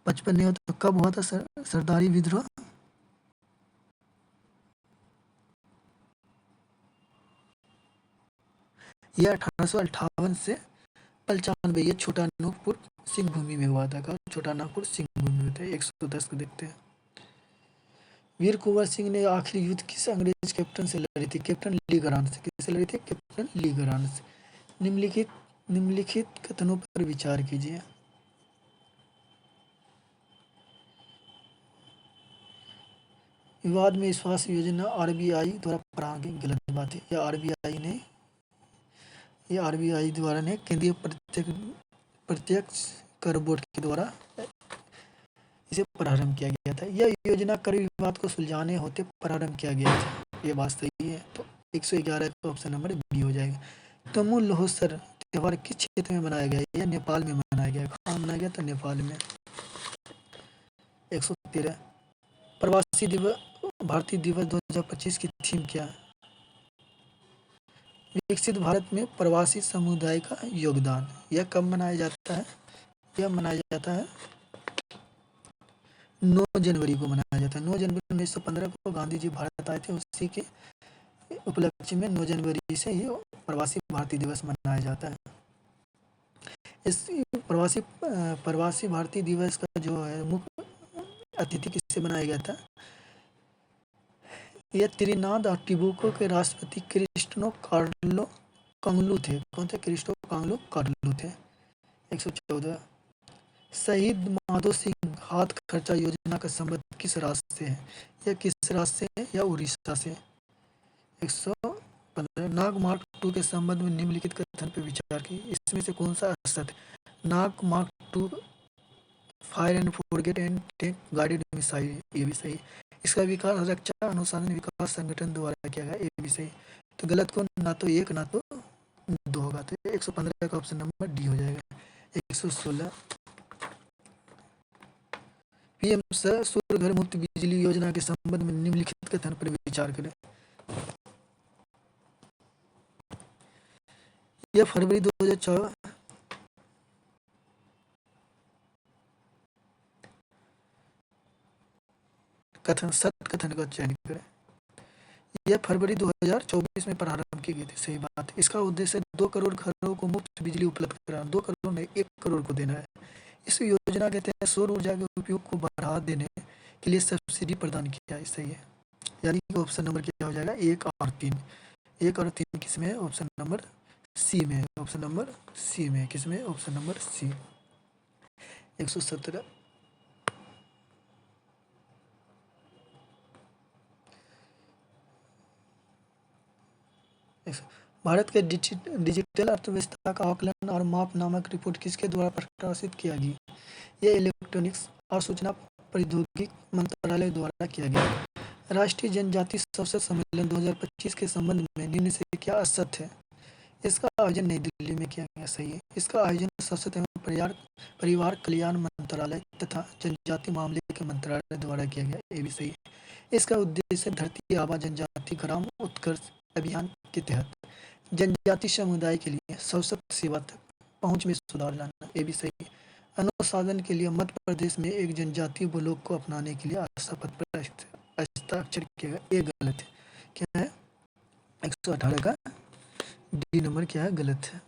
55 नहीं हुआ था। कब हुआ था सरदारी विद्रोह? यह 1858 से 95, ये छोटा नागपुर सिंह भूमि में हुआ था। छोटा नागपुर सिंह भूमि में था। 110 को देखते हैं। वीर कुंवर सिंह ने आखिरी युद्ध किस अंग्रेज कैप्टन से लड़ी थी? कैप्टन ली ग्रांट से। किससे लड़ी थी? कैप्टन ली ग्रांट से। निम्नलिखित कथनों पर विचार कीजिए। विवाद में विश्वास योजना RBI द्वारा प्रारंभिक गलत बात है। यह RBI द्वारा ने केंद्रीय प्रत्यक्ष कर बोर्ड के द्वारा इसे प्रारंभ किया गया था। यह योजना कर विवाद को सुलझाने होते प्रारंभ किया गया था। ये बात सही है, तो 111 का ऑप्शन नंबर बी हो जाएगा। तमु लहोसर त्योहार किस क्षेत्र में मनाया गया? यह नेपाल में मनाया गया। कहाँ मनाया गया? तो नेपाल में। 113 प्रवासी दिवस भारतीय दिवस 2025 की थीम क्या है? विकसित भारत में प्रवासी समुदाय का योगदान। यह कब मनाया जाता है? यह मनाया जाता है 9 जनवरी को मनाया जाता है। 9 जनवरी 1915 को गांधी जी भारत आए थे, उसी के उपलक्ष्य में 9 जनवरी से ये प्रवासी भारतीय दिवस मनाया जाता है। इस प्रवासी भारतीय दिवस का जो है मुख्य अतिथि किससे बनाया गया था? यह त्रिनाद और टिबुको के राष्ट्रपति क्रिस्टनो कार्लो कांगलू थे। कौन थे? क्रिस्टो कांगलू कार्लो थे। 114 शहीद माधो सिंह हाथ खर्चा योजना का संबंध किस राज्य से है? यह किस राज्य से है? या उड़ीसा से। 115 नाग मार्क 2 के संबंध में निम्नलिखित कथन पर विचार की। इसमें से कौन सा असत्य? Nag mark 2 fire and forget anti tank guided missile, ये भी सही। इसका विकास रक्षा अनुसंधान विकास संगठन द्वारा किया गया, ये भी सही। तो गलत को ना तो 1 ना तो 2 होगा, तो 115 का ऑप्शन नंबर डी हो जाएगा। 116 पीएम सूर्य घर मुफ्त बिजली योजना के संबंध में निम्नलिखित कथन पर विचार करें। यह फरवरी 2014 सत्य कथन का चयन करें। यह फरवरी 2024 में प्रारंभ की गई थी, सही बात। इसका उद्देश्य 2 करोड़ घरों को मुफ्त बिजली उपलब्ध कराना। 2 करोड़ नहीं, 1 करोड़ को देना है। इस योजना के तहत सौर ऊर्जा के उपयोग को बढ़ावा देने के लिए सब्सिडी प्रदान किया है, सही है। यानी कि ऑप्शन नंबर क्या हो जाएगा? 1 और 3। 1 और 3 किस में है? ऑप्शन नंबर सी में है। ऑप्शन नंबर सी में किस में? Option number C. 117 भारत के डिजिटल अर्थव्यवस्था का आकलन और माप नामक रिपोर्ट किसके द्वारा प्रकाशित किया गया? यह इलेक्ट्रॉनिक्स और सूचना प्रौद्योगिकी मंत्रालय द्वारा किया गया। राष्ट्रीय जनजातीय संसद सम्मेलन 2025 के संबंध में निम्न से क्या असत्य है? इसका आयोजन नई दिल्ली में किया गया, सही है। इसका आयोजन संसद एवं परिवार कल्याण मंत्रालय तथा जनजातीय मामले के मंत्रालय द्वारा किया गया, ये भी सही है। इसका उद्देश्य धरती आबा जनजाति ग्राम उत्कर्ष अभियान के तहत जनजातीय समुदाय के लिए संसद सेवा तक पहुंच में सुधार लाना, ये भी सही है। अनुसाधन के लिए मध्य प्रदेश में एक जनजातीय ब्लॉक को अपनाने के लिए आशा पत्र पर हस्ताक्षर किया गया, ये गलत है। क्या है? 118 का डी नंबर क्या है? गलत है।